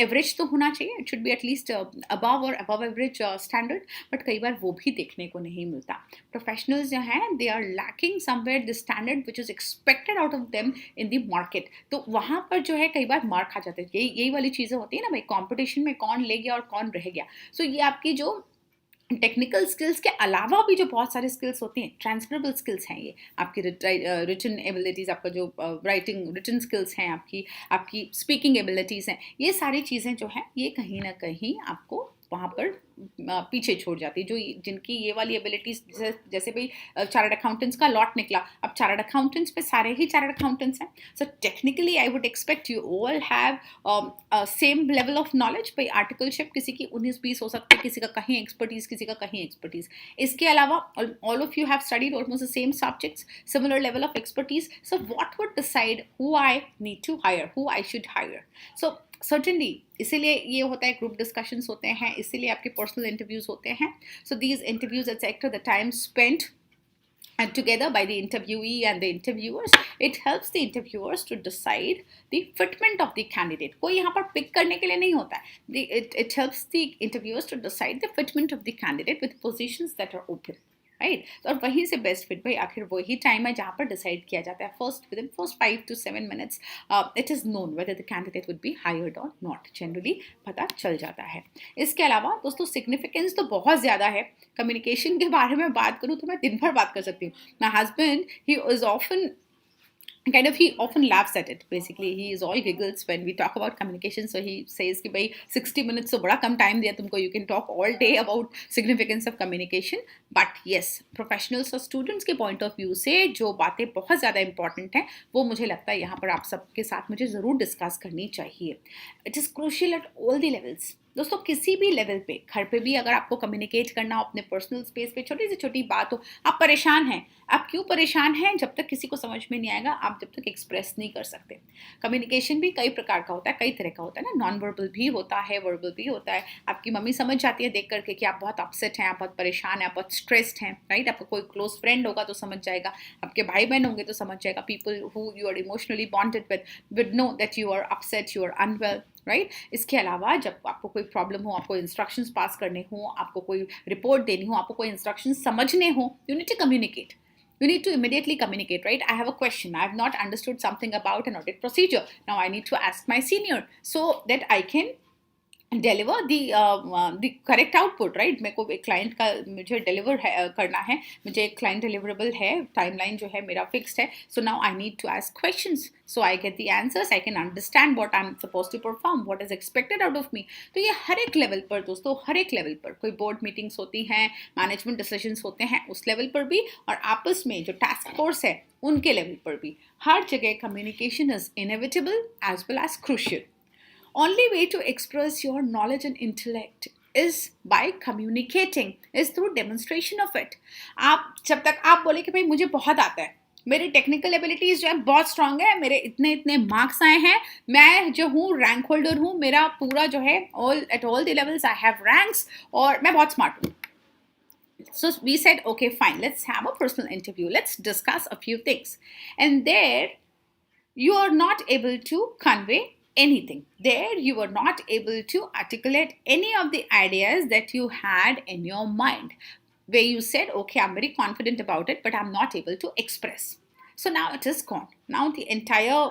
एवरेज तो होना चाहिए. It should be at least above और अबव एवरेज स्टैंडर्ड. बट कई बार वो भी देखने को नहीं मिलता. प्रोफेशनल्स जो हैं they are lacking somewhere the standard which is expected out of them in the market. तो वहाँ पर जो है कई बार मार खा जाते हैं. यही वाली चीज़ें होती है ना भाई, कॉम्पिटिशन में कौन ले गया और कौन रह गया. सो ये आपकी जो टेक्निकल स्किल्स के अलावा भी जो बहुत सारे स्किल्स होती हैं, ट्रांसफरेबल स्किल्स हैं ये. आपकी रिटन एबिलिटीज़, आपका जो राइटिंग रिटन स्किल्स हैं, आपकी स्पीकिंग एबिलिटीज़ हैं, ये सारी चीज़ें जो हैं ये कहीं ना कहीं आपको वहाँ पर पीछे छोड़ जाती है. जो जिनकी ये वाली एबिलिटीज़, जैसे भाई चार्टर्ड अकाउंटेंट्स का लॉट निकला, अब चार्टर्ड अकाउंटेंट्स पे सारे ही चार्टर्ड अकाउंटेंट्स हैं. So technically I would expect you all have same level of knowledge. भाई आर्टिकलशिप किसी की 19-20 हो सकती है, किसी का कहीं एक्सपर्टीज़, किसी का कहीं एक्सपर्टीज़. इसके अलावा all of you have studied almost the same subjects, similar level of expertise. So what would decide who I need to hire, who I should hire. So certainly इसीलिए ये होता है, ग्रुप डिस्कशंस होते हैं, इसीलिए आपके पर्सनल इंटरव्यूज होते हैं. So these interviews etcetera, the time spent and together by the interviewee and the interviewers, it helps the interviewers to decide the fitment of the candidate. कोई यहाँ पर pick करने के लिए नहीं होता है. It helps the interviewers to decide the fitment of the candidate with positions that are open. Right और वहीं से बेस्ट फिट भाई आखिर वही टाइम है जहाँ पर डिसाइड किया जाता है. With in first 5 to 7 minutes it is known whether the candidate would be hired और नॉट. जनरली पता चल जाता है. इसके अलावा दोस्तों सिग्निफिकेंस तो बहुत ज़्यादा है. कम्युनिकेशन के बारे में बात करूँ तो मैं दिन भर बात कर सकती हूँ. My husband he is often he often laughs at it. Basically he is all giggles when we talk about communication. So he says कि भाई 60 minutes तो बड़ा कम time दिया तुमको, you can talk all day about significance of communication. But yes, professionals और students के point of view से जो बातें बहुत ज़्यादा important हैं वो मुझे लगता है यहाँ पर आप सबके साथ मुझे ज़रूर डिस्कस करनी चाहिए. It is crucial at all the levels. दोस्तों किसी भी लेवल पे, घर पे भी अगर आपको कम्युनिकेट करना हो अपने पर्सनल स्पेस पे, छोटी से छोटी बात हो, आप परेशान हैं. आप क्यों परेशान हैं? जब तक किसी को समझ में नहीं आएगा आप जब तक एक्सप्रेस नहीं कर सकते. कम्युनिकेशन भी कई प्रकार का होता है, कई तरह का होता है ना. नॉन वर्बल भी होता है, वर्बल भी होता है. आपकी मम्मी समझ जाती है देख करके कि आप बहुत अपसेट हैं, आप बहुत परेशान हैं, आप बहुत स्ट्रेस्ड हैं, राइट. आपका कोई क्लोज फ्रेंड होगा तो समझ जाएगा, आपके भाई बहन होंगे तो समझ जाएगा. People who you are emotionally bonded with know that you are upset, you are unwell, right. इसके अलावा जब आपको कोई प्रॉब्लम हो, आपको इंस्ट्रक्शंस पास करने हो, आपको कोई रिपोर्ट देनी हो, आपको कोई इंस्ट्रक्शंस समझने हो, you need to communicate. You need to immediately communicate, right? I have a question. I have not understood something about an audit procedure. Now I need to ask my senior so that I can deliver the correct output, right? मेरे को एक client का मुझे deliver करना है, मुझे एक client deliverable है, टाइमलाइन जो है मेरा फिक्स्ड है. So now I need to ask questions so I get the answers, I can understand what I am suppose to perform, what is expected out of me. तो ये हर एक level पर दोस्तों, हर एक लेवल पर कोई बोर्ड मीटिंग्स होती हैं, मैनेजमेंट डिसीजंस होते हैं, उस लेवल पर भी, और आपस में जो टास्क फोर्स है उनके लेवल पर भी, हर जगह communication is inevitable as well as crucial. Only way to express your knowledge and intellect is by communicating, is through demonstration of it. आप जब तक आप बोले कि भाई मुझे बहुत आता है, मेरी टेक्निकल एबिलिटीज जो है बहुत स्ट्रांग है, मेरे इतने इतने मार्क्स आए हैं, मैं जो हूँ रैंक होल्डर हूँ, मेरा पूरा जो है all at all the levels I have ranks और मैं बहुत स्मार्ट हूँ. So we said, okay, fine, let's have a personal interview. Let's discuss a few things. And there, you are not able to convey anything. There, you were not able to articulate any of the ideas that you had in your mind, where you said, okay, I'm very confident about it, but I'm not able to express. So now it is gone. Now the entire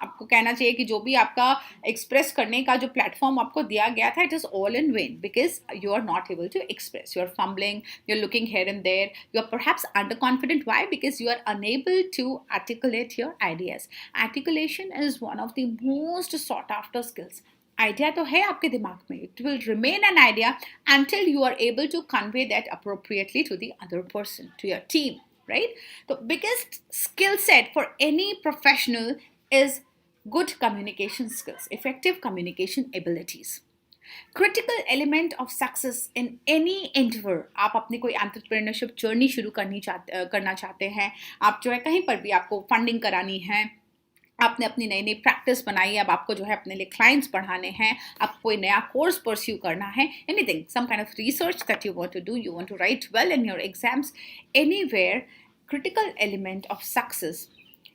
आपको कहना चाहिए कि जो भी आपका express करने का जो प्लेटफॉर्म आपको दिया गया था, it is all in vain because you are not able to express. You are fumbling, you are looking here and there, you are perhaps under confident. Why? Because you are unable to articulate your ideas. Articulation is one of the most sought after skills. Idea तो है आपके दिमाग में, it will remain an idea until you are able to convey that appropriately to the other person, to your team, right? The biggest skill set for any professional is good communication skills, effective communication abilities. Critical element of success in any endeavor. आप अपनी कोई entrepreneurship journey शुरू करना चाहते हैं, आप जो है कहीं पर भी आपको फंडिंग करानी है, आपने अपनी नई नई प्रैक्टिस बनाई है, अब आपको जो है अपने लिए क्लाइंट्स पढ़ाने हैं, आपको कोई नया कोर्स परस्यू करना है, anything, some kind of research that you want to do, you want to write well in your exams, anywhere, critical element of success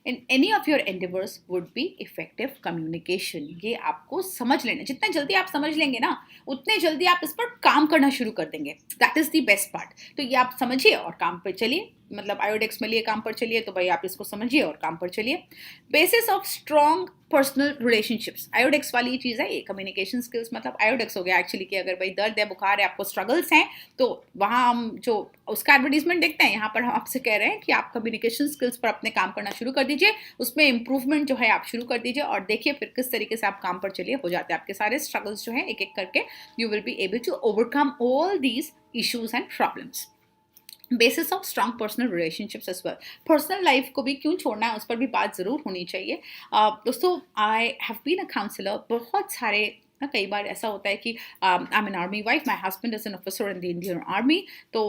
in any of your endeavors would be effective communication. ये आपको समझ लेना, जितना जल्दी आप समझ लेंगे ना उतने जल्दी आप इस पर काम करना शुरू कर देंगे. That is the best part. तो ये आप समझिए और काम पर चलिए, मतलब आयोडेक्स में लिए काम पर चलिए, तो भाई आप इसको समझिए और काम पर चलिए. Basis of strong personal relationships, Iodex वाली चीज़ है ये. कम्युनिकेशन स्किल्स मतलब आयोडेक्स हो गया एक्चुअली, कि अगर भाई दर्द है, बुखार है, आपको स्ट्रगल्स हैं, तो वहाँ हम जो उसका एडवर्टीजमेंट देखते हैं, यहाँ पर हम आपसे कह रहे हैं कि आप कम्युनिकेशन स्किल्स पर अपने काम करना शुरू कर दीजिए, उसमें इंप्रूवमेंट जो है आप शुरू कर दीजिए और देखिए फिर किस तरीके से आप काम पर चलिए, हो जाते हैं आपके सारे स्ट्रगल्स जो है एक एक करके, you will be able to overcome all these issues and problems. Basis of strong personal relationships as well. Personal life को भी क्यों छोड़ना है, उस पर भी बात ज़रूर होनी चाहिए. दोस्तों, I have been a counsellor. बहुत सारे कई बार ऐसा होता है कि I am an army wife, my husband is an officer in the Indian army, तो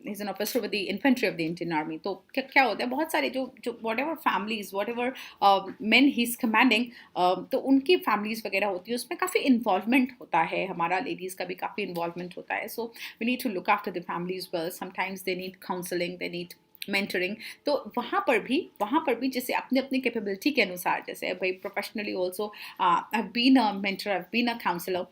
is an officer with the infantry of the Indian army. तो क्या होता है, बहुत सारे जो whatever families, whatever man he is commanding, तो उनकी फैमिलीज वगैरह होती है, उसमें काफ़ी इन्वॉल्वमेंट होता है, हमारा लेडीज़ का भी काफ़ी इन्वॉल्वमेंट होता है. So we need to look after the families well. Sometimes they need counselling, they need mentoring, तो वहाँ पर भी जैसे अपने अपनी कैपेबिलिटी के अनुसार, जैसे भाई professionally also I have been a mentor, I have been a counsellor,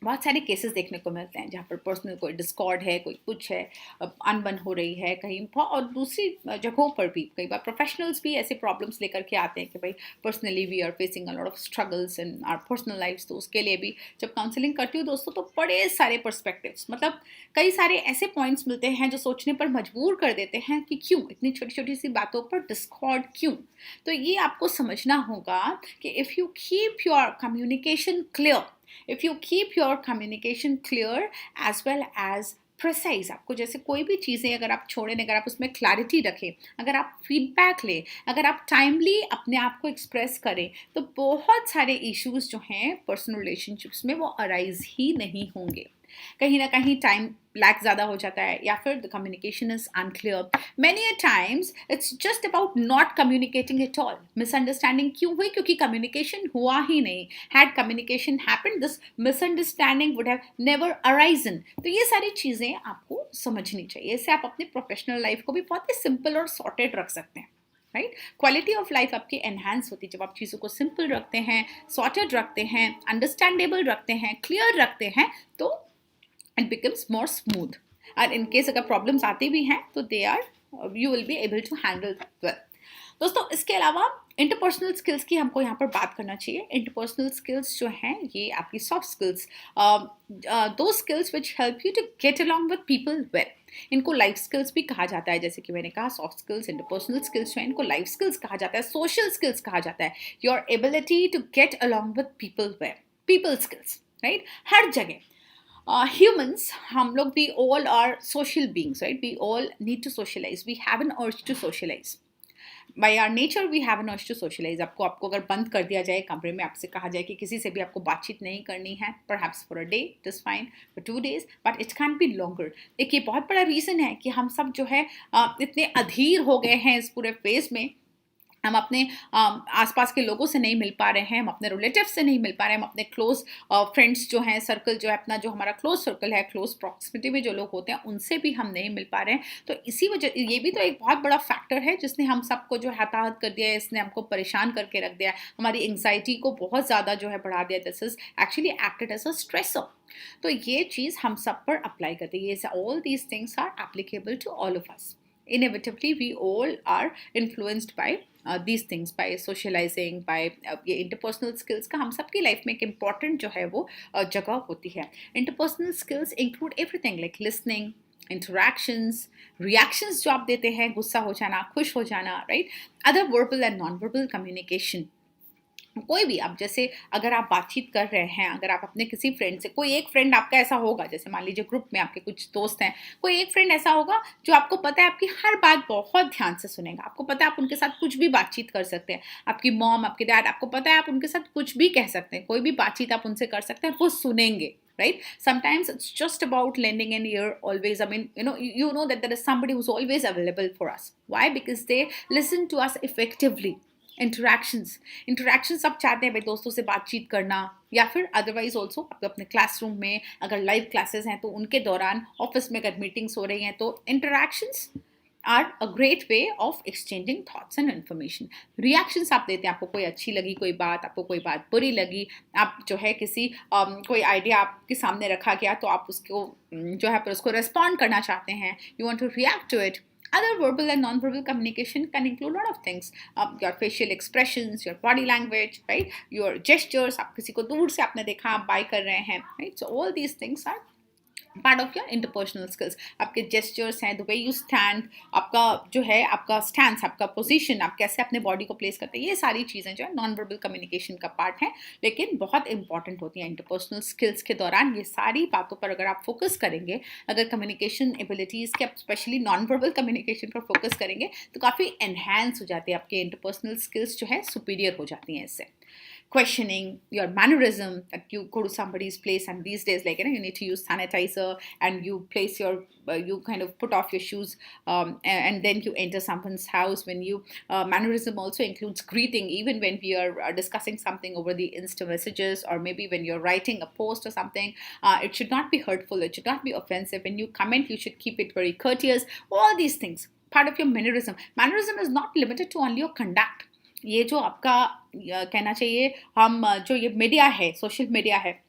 बहुत सारे केसेस देखने को मिलते हैं जहाँ पर पर्सनल कोई डिस्कॉर्ड है, कोई कुछ है, अनबन हो रही है कहीं, और दूसरी जगहों पर भी कई बार प्रोफेशनल्स भी ऐसे प्रॉब्लम्स लेकर के आते हैं कि भाई personally we are facing a lot of struggles in our personal lifes. तो उसके लिए भी जब काउंसलिंग करती हूँ दोस्तों, तो बड़े सारे पर्सपेक्टिव्स, मतलब कई सारे ऐसे पॉइंट्स मिलते हैं जो सोचने पर मजबूर कर देते हैं कि क्यों इतनी छोटी छोटी सी बातों पर डिस्कॉर्ड क्यों। तो ये आपको समझना होगा कि if you keep your communication clear, if you keep your communication clear as well as precise, आपको जैसे कोई भी चीज़ें अगर आप छोड़ें, अगर आप उसमें क्लैरिटी रखें, अगर आप फीडबैक लें, अगर आप टाइमली अपने आप को एक्सप्रेस करें, तो बहुत सारे इश्यूज जो हैं पर्सनल रिलेशनशिप्स में वो अराइज ही नहीं होंगे। कहीं ना कहीं टाइम लैक ज़्यादा हो जाता है, या फिर the communication is unclear. Many a times it's just about not communicating at all. Misunderstanding क्यों हुई? क्योंकि कम्युनिकेशन हुआ ही नहीं। Had communication happened, this misunderstanding would have never arisen. तो ये सारी चीज़ें आपको समझनी चाहिए। इससे आप अपनी प्रोफेशनल लाइफ को भी बहुत ही सिंपल और सॉर्टेड रख सकते हैं, राइट। क्वालिटी ऑफ लाइफ आपकी एनहांस होती है जब आप चीज़ों को सिंपल रखते हैं, सॉर्टेड रखते हैं, अंडरस्टैंडेबल रखते हैं, क्लियर रखते हैं, तो it becomes more smooth. और in case अगर problems आती भी हैं तो they are you will be able to handle that well. दोस्तों इसके अलावा इंटरपर्सनल स्किल्स की हमको यहाँ पर बात करना चाहिए। इंटरपर्सनल स्किल्स जो हैं ये आपकी सॉफ्ट स्किल्स, दो skills which help you to get along with people well. इनको लाइफ स्किल्स भी कहा जाता है, जैसे कि मैंने कहा सॉफ्ट स्किल्स, इंटरपर्सनल स्किल्स जो है इनको लाइफ स्किल्स कहा जाता है, सोशल स्किल्स कहा जाता है। Your ability to get along with people well, people skills, right. हर जगह humans, हम लोग, we all are social beings, right? We all need to socialize. We have an urge to socialize. By our nature, we have an urge to socialize. आपको अगर बंद कर दिया जाए कमरे में, आपसे कहा जाए कि किसी से भी आपको बातचीत नहीं करनी है, perhaps for a day, it is fine, for 2 days, but it can't be longer. एक ये बहुत बड़ा रीज़न है कि हम सब जो है इतने अधीर हो गए हैं इस पूरे फेज में। हम अपने आसपास के लोगों से नहीं मिल पा रहे हैं, हम अपने रिलेटिव से नहीं मिल पा रहे हैं, हम अपने क्लोज फ्रेंड्स जो हैं, सर्कल जो है अपना, जो हमारा क्लोज सर्कल है, क्लोज प्रॉक्सिमिटी में जो लोग होते हैं उनसे भी हम नहीं मिल पा रहे हैं। तो इसी वजह, ये भी तो एक बहुत बड़ा फैक्टर है जिसने हम सबको जो हताहत कर दिया है, इसने हमको परेशान करके रख दिया है, हमारी एंग्जाइटी को बहुत ज़्यादा जो है बढ़ा दिया। This is actually acted as a stressor. तो ये चीज़ हम सब पर अप्लाई करते हैं। ये all these things are applicable to all of us. Inevitably we all are influenced by these things, by socializing, by ये interpersonal skills का हम सबकी लाइफ में एक important जो है वो जगह होती है। Interpersonal skills include everything like listening, interactions, reactions जो आप देते हैं, गुस्सा हो जाना, खुश हो जाना, right? Other verbal and non-verbal communication. कोई भी आप, जैसे अगर आप बातचीत कर रहे हैं, अगर आप अपने किसी फ्रेंड से, कोई एक फ्रेंड आपका ऐसा होगा, जैसे मान लीजिए ग्रुप में आपके कुछ दोस्त हैं, कोई एक फ्रेंड ऐसा होगा जो आपको पता है आपकी हर बात बहुत ध्यान से सुनेगा, आपको पता है आप उनके साथ कुछ भी बातचीत कर सकते हैं, आपकी मॉम, आपके डैड, आपको पता है आप उनके साथ कुछ भी कह सकते हैं, कोई भी बातचीत आप उनसे कर सकते हैं, वो सुनेंगे, right? Sometimes it's just about lending an ear always. I mean, you know that there is somebody who's always available for us. Why? Because they listen to us effectively. Interactions आप चाहते हैं भाई दोस्तों से बातचीत करना, या फिर अदरवाइज ऑल्सो अपने क्लासरूम में अगर लाइव क्लासेस हैं तो उनके दौरान, ऑफिस में अगर मीटिंग्स हो रही हैं, तो interactions are a great way of exchanging thoughts and information. Reactions आप देते हैं, आपको कोई अच्छी लगी कोई बात, आपको कोई बात बुरी लगी, आप जो है किसी कोई आइडिया आपके सामने रखा गया तो आप उसको जो है पर उसको रिस्पॉन्ड करना चाहते हैं, you want to react to it. Other verbal and non-verbal communication can include a lot of things. Your facial expressions, your body language, right? Your gestures. आप किसी को दूर से आपने देखा, आप बाय कर रहे हैं, right? So all these things are part of your interpersonal skills. आपके जेस्चर्स हैं, द वे यू स्टैंड, आपका जो है आपका स्टैंड, आपका पोजीशन, आप कैसे अपने बॉडी को प्लेस करते हैं, ये सारी चीज़ें जो है नॉन वर्बल कम्युनिकेशन का पार्ट है, लेकिन बहुत इंपॉर्टेंट होती हैं इंटरपर्सनल स्किल्स के दौरान। ये सारी बातों पर अगर आप फोकस करेंगे, अगर कम्युनिकेशन एबिलिटीज़ के, स्पेशली नॉन वर्बल कम्युनिकेशन पर फोकस करेंगे, तो काफ़ी एनहांस हो जाती है आपके इंटरपर्सनल स्किल्स जो है सुपीरियर हो जाती हैं इससे। Questioning your mannerism, that you go to somebody's place and these days, like you need to use sanitizer and you place your you kind of put off your shoes and then you enter someone's house. When you mannerism also includes greeting, even when we are discussing something over the Insta messages, or maybe when you're writing a post or something, it should not be hurtful, it should not be offensive. When you comment, you should keep it very courteous. All these things, part of your mannerism. Mannerism is not limited to only your conduct. ये जो आपका कहना चाहिए हम जो ये media है, social media है,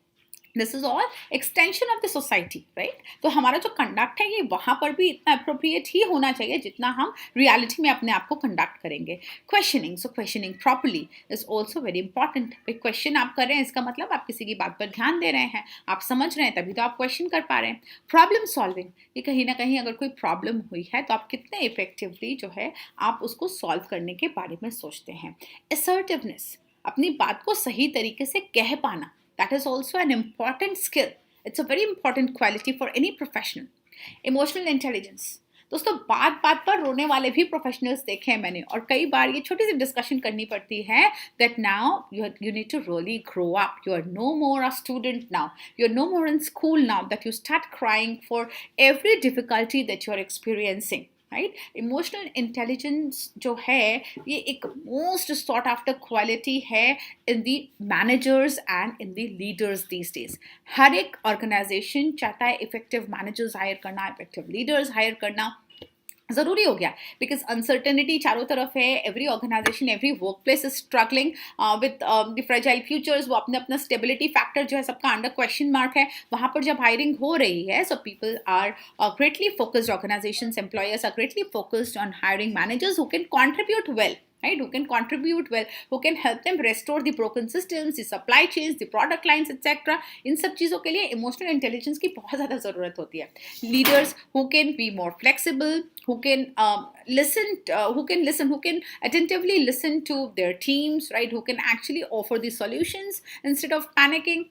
this is all extension of the society, right? तो हमारा जो कंडक्ट है ये वहाँ पर भी इतना अप्रोप्रिएट ही होना चाहिए जितना हम रियलिटी में अपने आप को कंडक्ट करेंगे. Questioning, so questioning properly is also very important. Question आप कर रहे हैं इसका मतलब आप किसी की बात पर ध्यान दे रहे हैं, आप समझ रहे हैं, तभी तो आप क्वेश्चन कर पा रहे हैं. प्रॉब्लम सॉल्विंग, ये कहीं ना कहीं अगर कोई प्रॉब्लम हुई है तो आप कितने इफेक्टिवली जो है आप उसको सॉल्व करने के बारे में सोचते हैं. असर्टिवनेस, अपनी बात को सही तरीके से कह पाना, that is also an important skill. It's a very important quality for any professional. Emotional intelligence. दोस्तों बात बात पर रोने वाले भी प्रोफेशनल्स देखे हैं मैंने, और कई बार ये छोटी सी डिस्कशन करनी पड़ती है that now you need to really grow up. You are no more a student now. You are no more in school now that you start crying for every difficulty that you are experiencing. Right? Emotional intelligence जो है ये एक most sought after quality है in the managers and in the leaders these days. हर एक organisation चाहता है effective managers hire करना, इफेक्टिव लीडर्स हायर करना ज़रूरी हो गया, बिकॉज अनसर्टेनिटी चारों तरफ है. Every organisation, every workplace is struggling with the fragile futures. वो अपने अपना स्टेबिलिटी फैक्टर जो है सबका अंडर क्वेश्चन मार्क है. वहाँ पर जब हायरिंग हो रही है, so people are greatly focused, organisations, employers are greatly focused on hiring managers who can contribute well, right? Who can contribute well, who can help them restore the broken systems, the supply chains, the product lines, etc. इन सब चीज़ों के लिए emotional intelligence की बहुत ज़्यादा ज़रूरत होती है. Leaders who can be more flexible, who can listen, who can attentively listen to their teams, right? Who can actually offer the solutions instead of panicking.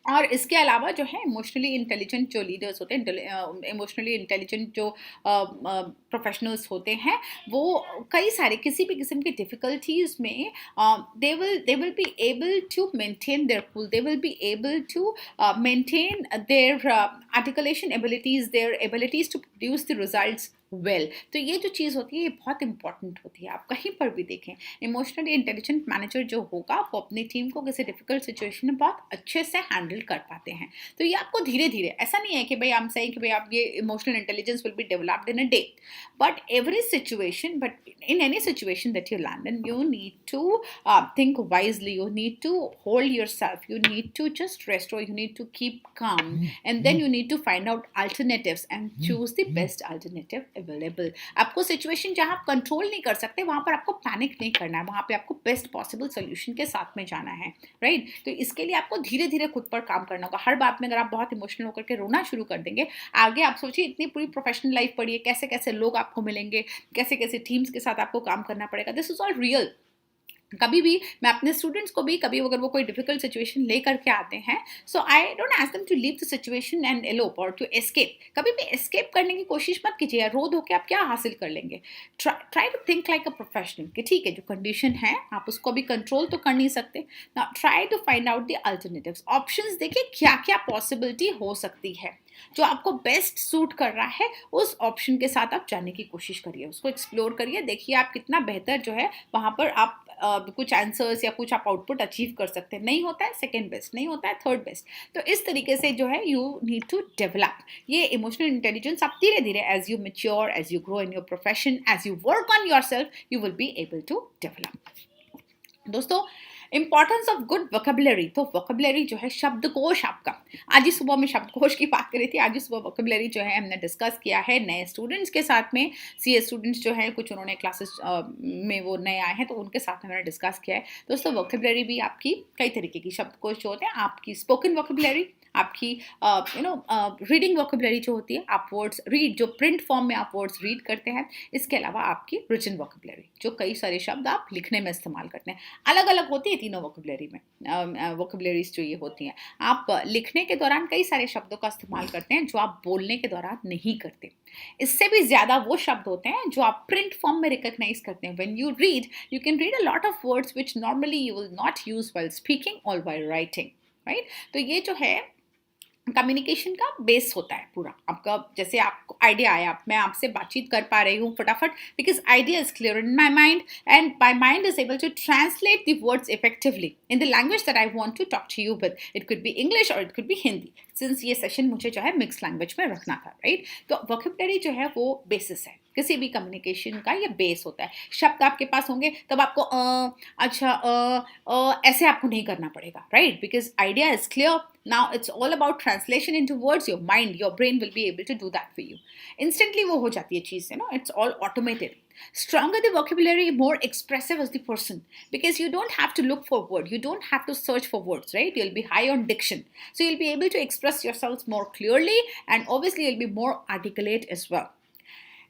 और इसके अलावा जो है इमोशनली इंटेलिजेंट जो लीडर्स होते हैं, इमोशनली इंटेलिजेंट जो professionals होते हैं, वो कई सारे किसी भी किस्म की डिफ़िकल्टीज़ में they will be able to maintain their cool, they will be able to maintain their articulation abilities, their abilities to produce the results well. तो ये जो चीज़ होती है ये बहुत इंपॉर्टेंट होती है. आप कहीं पर भी देखें, इमोशनली इंटेलिजेंट मैनेजर जो होगा वो अपनी टीम को किसी डिफिकल्ट सिचुएशन में बहुत अच्छे से हैंडल कर पाते हैं. तो ये आपको धीरे धीरे, ऐसा नहीं है कि भाई हम सही कि भाई आप ये emotional intelligence will be developed in a day, but every situation, but in any situation that you land in, you need to think wisely, you need to hold yourself, you need to just restore, you need to keep calm, and then you need to find out alternatives and choose the best alternative available. आपको situation जहाँ आप control नहीं कर सकते वहाँ पर आपको panic नहीं करना है, वहाँ पे आपको बेस्ट पॉसिबल सोल्यूशन के साथ में जाना है, राइट? तो इसके लिए आपको धीरे धीरे खुद पर काम करना होगा. हर बात में अगर आप बहुत इमोशनल होकर के रोना शुरू कर देंगे, आगे आप सोचिए इतनी पूरी प्रोफेशनल लाइफ पड़ी है, कैसे कैसे लोग आपको मिलेंगे, कैसे कैसे टीम्स के साथ आपको काम करना पड़ेगा. This is all real. कभी भी मैं अपने स्टूडेंट्स को भी कभी अगर वो कोई डिफिकल्ट सिचुएशन ले करके आते हैं, so I don't ask them to leave the situation and elope और टू एस्केप. कभी भी एस्केप करने की कोशिश मत कीजिए. यार रो धो के आप क्या हासिल कर लेंगे? Try to think like a professional कि ठीक है जो कंडीशन है आप उसको अभी कंट्रोल तो कर नहीं सकते. Now try to find out the alternatives. Options देखिए क्या क्या पॉसिबिलिटी हो सकती है. जो आपको बेस्ट सूट कर रहा है उस ऑप्शन के साथ आप जाने की कोशिश करिए, उसको एक्सप्लोर करिए, देखिए आप कितना बेहतर जो है वहाँ पर आप कुछ आंसर्स या कुछ आप आउटपुट अचीव कर सकते हैं. नहीं होता है सेकेंड बेस्ट, नहीं होता है थर्ड बेस्ट. तो इस तरीके से जो है यू नीड टू डेवलप ये इमोशनल इंटेलिजेंस. आप धीरे धीरे as you mature, as you grow in your profession, as you work on yourself, you will be able to develop. दोस्तों इंपॉर्टेंस ऑफ गुड वोकेबुलरी. तो vocabulary जो है शब्दकोश आपका, आज ही सुबह में शब्दकोश की बात करी थी, आज ही सुबह वोकेबुलरी जो है हमने डिस्कस किया है नए स्टूडेंट्स के साथ में. सीए स्टूडेंट्स जो हैं कुछ उन्होंने क्लासेस में वो नए आए हैं तो उनके साथ में मैंने डिस्कस किया है. दोस्तों वोकेबुलरी भी आपकी कई तरीके की शब्दकोश जो होते हैं, आपकी स्पोकन वोकेबुलरी, आपकी रीडिंग वोकेबुलरी जो होती है, आप वर्ड्स रीड, जो प्रिंट फॉर्म में आप वर्ड्स रीड करते हैं. इसके अलावा आपकी रिटन वोकेबुलरी, जो कई सारे शब्द आप लिखने में इस्तेमाल करते हैं. अलग अलग होती है तीनों वोकेबुलरी में. वोकेबुलरीज जो ये होती हैं, आप लिखने के दौरान कई सारे शब्दों का इस्तेमाल करते हैं जो आप बोलने के दौरान नहीं करते. इससे भी ज़्यादा वो शब्द होते हैं जो आप प्रिंट फॉर्म में रिकॉग्नाइज करते हैं. When you read, you can read a lot of words which normally you will not use while speaking और व्हाइल राइटिंग, राइट? तो ये जो है कम्युनिकेशन का बेस होता है पूरा आपका. जैसे आपको आइडिया आया, मैं आपसे बातचीत कर पा रही हूँ फटाफट, because idea is clear in my mind and my mind is able to translate the words effectively in the language that I want to talk to you with. It could be English और it could be Hindi, since ये session मुझे जो है mix language में रखना था, right? तो vocabulary जो है वो बेसिस है. किसी भी कम्युनिकेशन का ये बेस होता है। शब्द आपके पास होंगे तब आपको अच्छा ऐसे आपको नहीं करना पड़ेगा, right? Because idea is clear. Now it's all about translation into words. Your mind, your brain will be able to do that for you. Instantly वो हो जाती है चीज़, it's all automated. Stronger the vocabulary, more expressive is the person, because you don't have to look for word, you don't have to search for words, right? You'll be high on diction, so you'll be able to express yourselves more clearly, and obviously you'll be more articulate as well.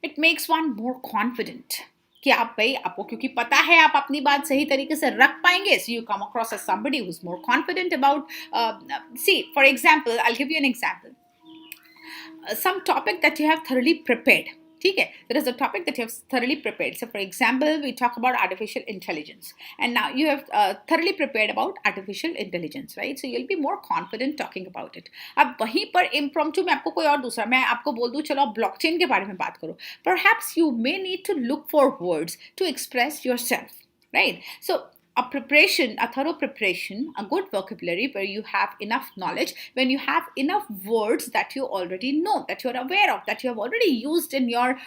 It makes one more confident कि आप भाई आपको क्योंकि पता है आप अपनी बात सही तरीके से रख पाएंगे, so you come across as somebody who's more confident about see, for example, I'll give you an example. Some topic that you have thoroughly prepared. ठीक है, there is a topic that you have thoroughly prepared. So for example, we talk about artificial intelligence, and now you have thoroughly prepared about artificial intelligence, right? So you'll be more confident talking about it. अब वहीं पर impromptu में आपको कोई और दूसरा, मैं आपको बोल दूँ चलो आप blockchain के बारे में बात करो. Perhaps you may need to look for words to express yourself, right? So a preparation, a thorough preparation, a good vocabulary where you have enough knowledge, when you have enough words that you already know, that you're aware of, that you have already used in your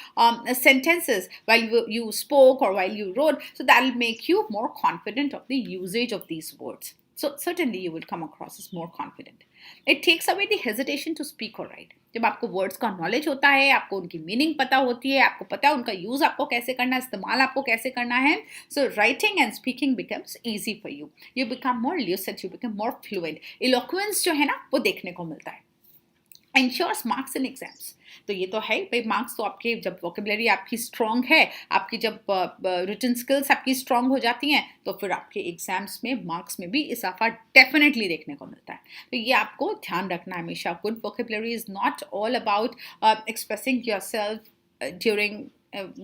sentences while you spoke or while you wrote, so that will make you more confident of the usage of these words. So certainly you will come across as more confident. It takes away the hesitation to speak or write. जब आपको words का knowledge होता है, आपको उनकी meaning पता होती है, आपको पता है उनका यूज आपको कैसे करना है, इस्तेमाल आपको कैसे करना है, so writing and speaking becomes easy for you. You become more lucid, you become more fluent. Eloquence जो है ना वो देखने को मिलता है. Ensures marks in exams. तो ये तो है भाई, मार्क्स तो आपके जब वोकेबलरी आपकी स्ट्रांग है, आपकी जब रिटन स्किल्स आपकी स्ट्रांग हो जाती हैं, तो फिर आपके एग्जाम्स में मार्क्स में भी इजाफा डेफिनेटली देखने को मिलता है. तो ये आपको ध्यान रखना है हमेशा. Good vocabulary is not all about expressing yourself during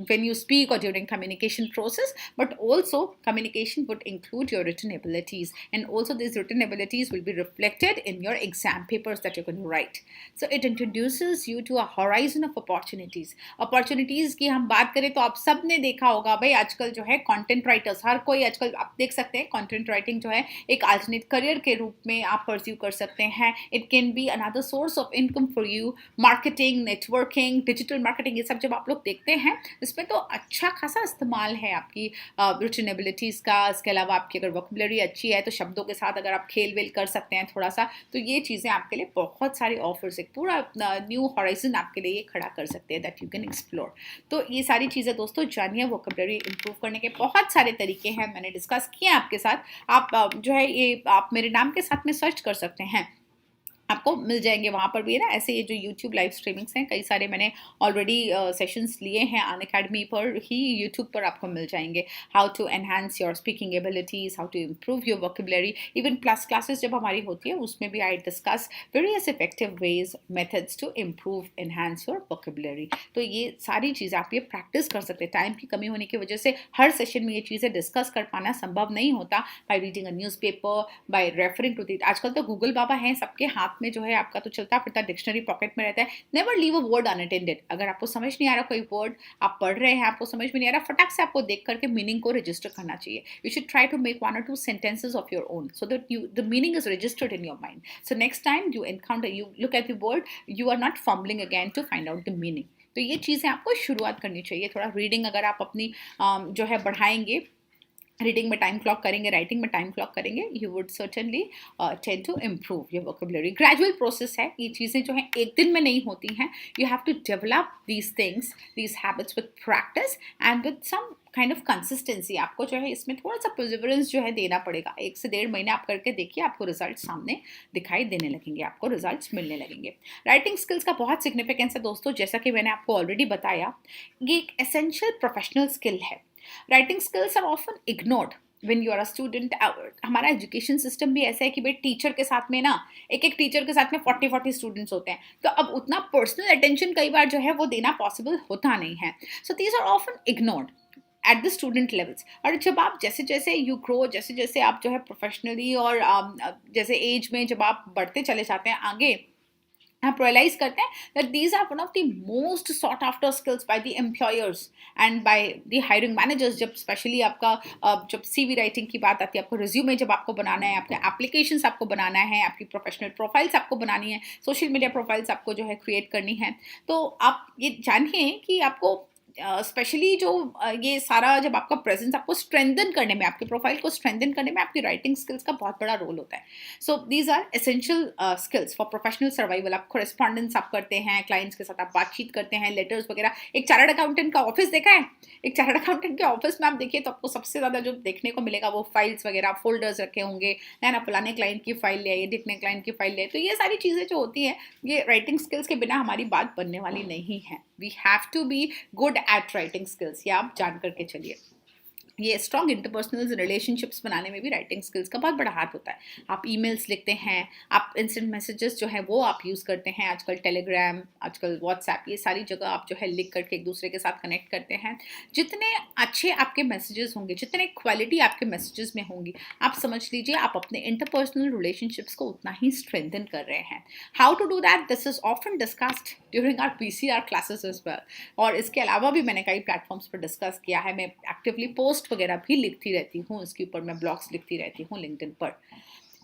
when you speak or during communication process, but also communication would include your written abilities, and also these written abilities will be reflected in your exam papers that you're going to write. So it introduces you to a horizon of opportunities की हम बात करें तो आप सब ने देखा होगा भाई, आजकल जो है कंटेंट राइटर्स, हर कोई आजकल आप देख सकते हैं कंटेंट राइटिंग जो है एक अल्टरनेट करियर के रूप में आप परस्यू कर सकते हैं. It can be another source of income for you. Marketing, networking, digital marketing, ये सब जब आप लोग देखते हैं इसमें तो अच्छा खासा इस्तेमाल है आपकी रिटन एबिलिटीज़ का. इसके अलावा आपकी अगर वोकेबलरी अच्छी है तो शब्दों के साथ अगर आप खेल वेल कर सकते हैं थोड़ा सा, तो ये चीज़ें आपके लिए बहुत सारी ऑफर्स, एक पूरा न्यू हॉराइजन आपके लिए ये खड़ा कर सकते हैं दैट यू कैन एक्सप्लोर. तो ये सारी चीज़ें दोस्तों जानिए. वोकेबलरी इंप्रूव करने के बहुत सारे तरीके हैं, मैंने डिस्कस किए आपके साथ. आप जो है ये आप मेरे नाम के साथ में सर्च कर सकते हैं, आपको मिल जाएंगे वहाँ पर भी है ना. ऐसे ये जो YouTube लाइव स्ट्रीमिंग्स हैं कई सारे मैंने ऑलरेडी सेशंस लिए हैं अनअकैडमी पर ही, YouTube पर आपको मिल जाएंगे. How to enhance your speaking abilities, how to improve your vocabulary. Even plus classes जब हमारी होती है उसमें भी I discuss various effective ways methods to improve enhance your vocabulary. तो ये सारी चीज़ें आप ये प्रैक्टिस कर सकते हैं. टाइम की कमी होने की वजह से हर सेशन में ये चीज़ें डिस्कस कर पाना संभव नहीं होता. By reading a newspaper, by referring to the, आजकल तो गूगल बाबा हैं सबके हाथ में, जो है आपका तो चलता फिरता डिक्शनरी पॉकेट में रहता है. Never leave a word unattended. अगर आपको समझ नहीं आ रहा कोई वर्ड, आप पढ़ रहे हैं आपको समझ में नहीं आ रहा, फटाक से आपको देख करके मीनिंग को रजिस्टर करना चाहिए. You should try to make 1 or 2 sentences of your own so that the meaning is registered in your mind. So next time you look at the word, you are not fumbling again to find out the meaning. तो ये चीज़ें आपको शुरुआत करनी चाहिए. थोड़ा reading अगर आप अपनी जो है बढ़ाएंगे, रीडिंग में टाइम क्लॉक करेंगे, राइटिंग में टाइम क्लॉक करेंगे, you would certainly tend to improve your vocabulary. Gradual process है, ये चीज़ें जो हैं एक दिन में नहीं होती हैं. You have to develop these things, these habits with practice and with some kind of consistency. आपको जो है इसमें थोड़ा सा परसिवरेंस जो है देना पड़ेगा. 1 से 1.5 महीने आप करके देखिए, आपको रिजल्ट सामने दिखाई देने लगेंगे, आपको रिजल्ट्स मिलने लगेंगे. राइटिंग स्किल्स का बहुत सिग्निफिकेंस है दोस्तों. जैसा कि मैंने आपको ऑलरेडी बताया, ये एक एसेंशियल प्रोफेशनल स्किल है. Writing skills are often ignored when you are a student. हमारा एजुकेशन सिस्टम भी ऐसा है कि भाई टीचर के साथ में ना, एक टीचर के साथ में 40 स्टूडेंट्स होते हैं, तो अब उतना पर्सनल अटेंशन कई बार जो है वो देना पॉसिबल होता नहीं है. So these are often ignored at the student levels. और जब आप जैसे जैसे यू ग्रो, जैसे जैसे आप जो है प्रोफेशनली और जैसे एज में जब आप बढ़ते चले जाते हैं आगे, आप रियलाइज करते हैं that these are one of the most sought after skills by the employers and by the hiring managers. जब स्पेशली आपका जब CV राइटिंग की बात आती है, आपको रिज्यूमे जब आपको बनाना है, आपके एप्लीकेशंस आपको बनाना है, आपकी प्रोफेशनल प्रोफाइल्स आपको बनानी है, सोशल मीडिया प्रोफाइल्स आपको जो है क्रिएट करनी है, तो आप ये जानिए कि आपको स्पेशली जो ये सारा जब आपका प्रेजेंस आपको स्ट्रेंथन करने में, आपके प्रोफाइल को स्ट्रेंथन करने में आपकी राइटिंग स्किल्स का बहुत बड़ा रोल होता है. So these are essential skills for professional survival. आप कोरेस्पॉन्डेंस आप करते हैं, क्लाइंट्स के साथ आप बातचीत करते हैं, लेटर्स वगैरह. एक चार्टर्ड अकाउंटेंट का ऑफिस देखा है? एक चार्टर्ड अकाउंटेंट के ऑफिस में आप देखिए तो आपको सबसे ज़्यादा जो देखने को मिलेगा वो फाइल्स वगैरह, फोल्डर्स रखे होंगे, ना फलाने क्लाइंट की फाइल ले आइए, ढिकने क्लाइंट की फाइल ले आइए. तो ये सारी चीज़ें जो होती हैं, ये राइटिंग स्किल्स के बिना हमारी बात बनने वाली नहीं है. We have to be good at writing skills. ये आप जान करके चलिए. ये स्ट्रॉन्ग इंटरपर्सनल रिलेशनशिप्स बनाने में भी राइटिंग स्किल्स का बहुत बड़ा हाथ होता है. आप ईमेल्स लिखते हैं, आप इंस्टेंट मैसेजेस जो है वो आप यूज़ करते हैं. आजकल टेलीग्राम, आजकल व्हाट्सएप, ये सारी जगह आप जो है लिख करके एक दूसरे के साथ कनेक्ट करते हैं. जितने अच्छे आपके मैसेजेस होंगे, जितने क्वालिटी आपके मैसेजेस में होंगी, आप समझ लीजिए आप अपने इंटरपर्सनल रिलेशनशिप्स को उतना ही स्ट्रेंथन कर रहे हैं. How to do that, this is often discussed during our PCR classes as well. और इसके अलावा भी मैंने कई प्लेटफॉर्म्स पर डिस्कस किया है. मैं एक्टिवली पोस्ट वगैरह भी लिखती रहती हूँ, इसके ऊपर मैं ब्लॉग्स लिखती रहती हूँ लिंक्डइन पर.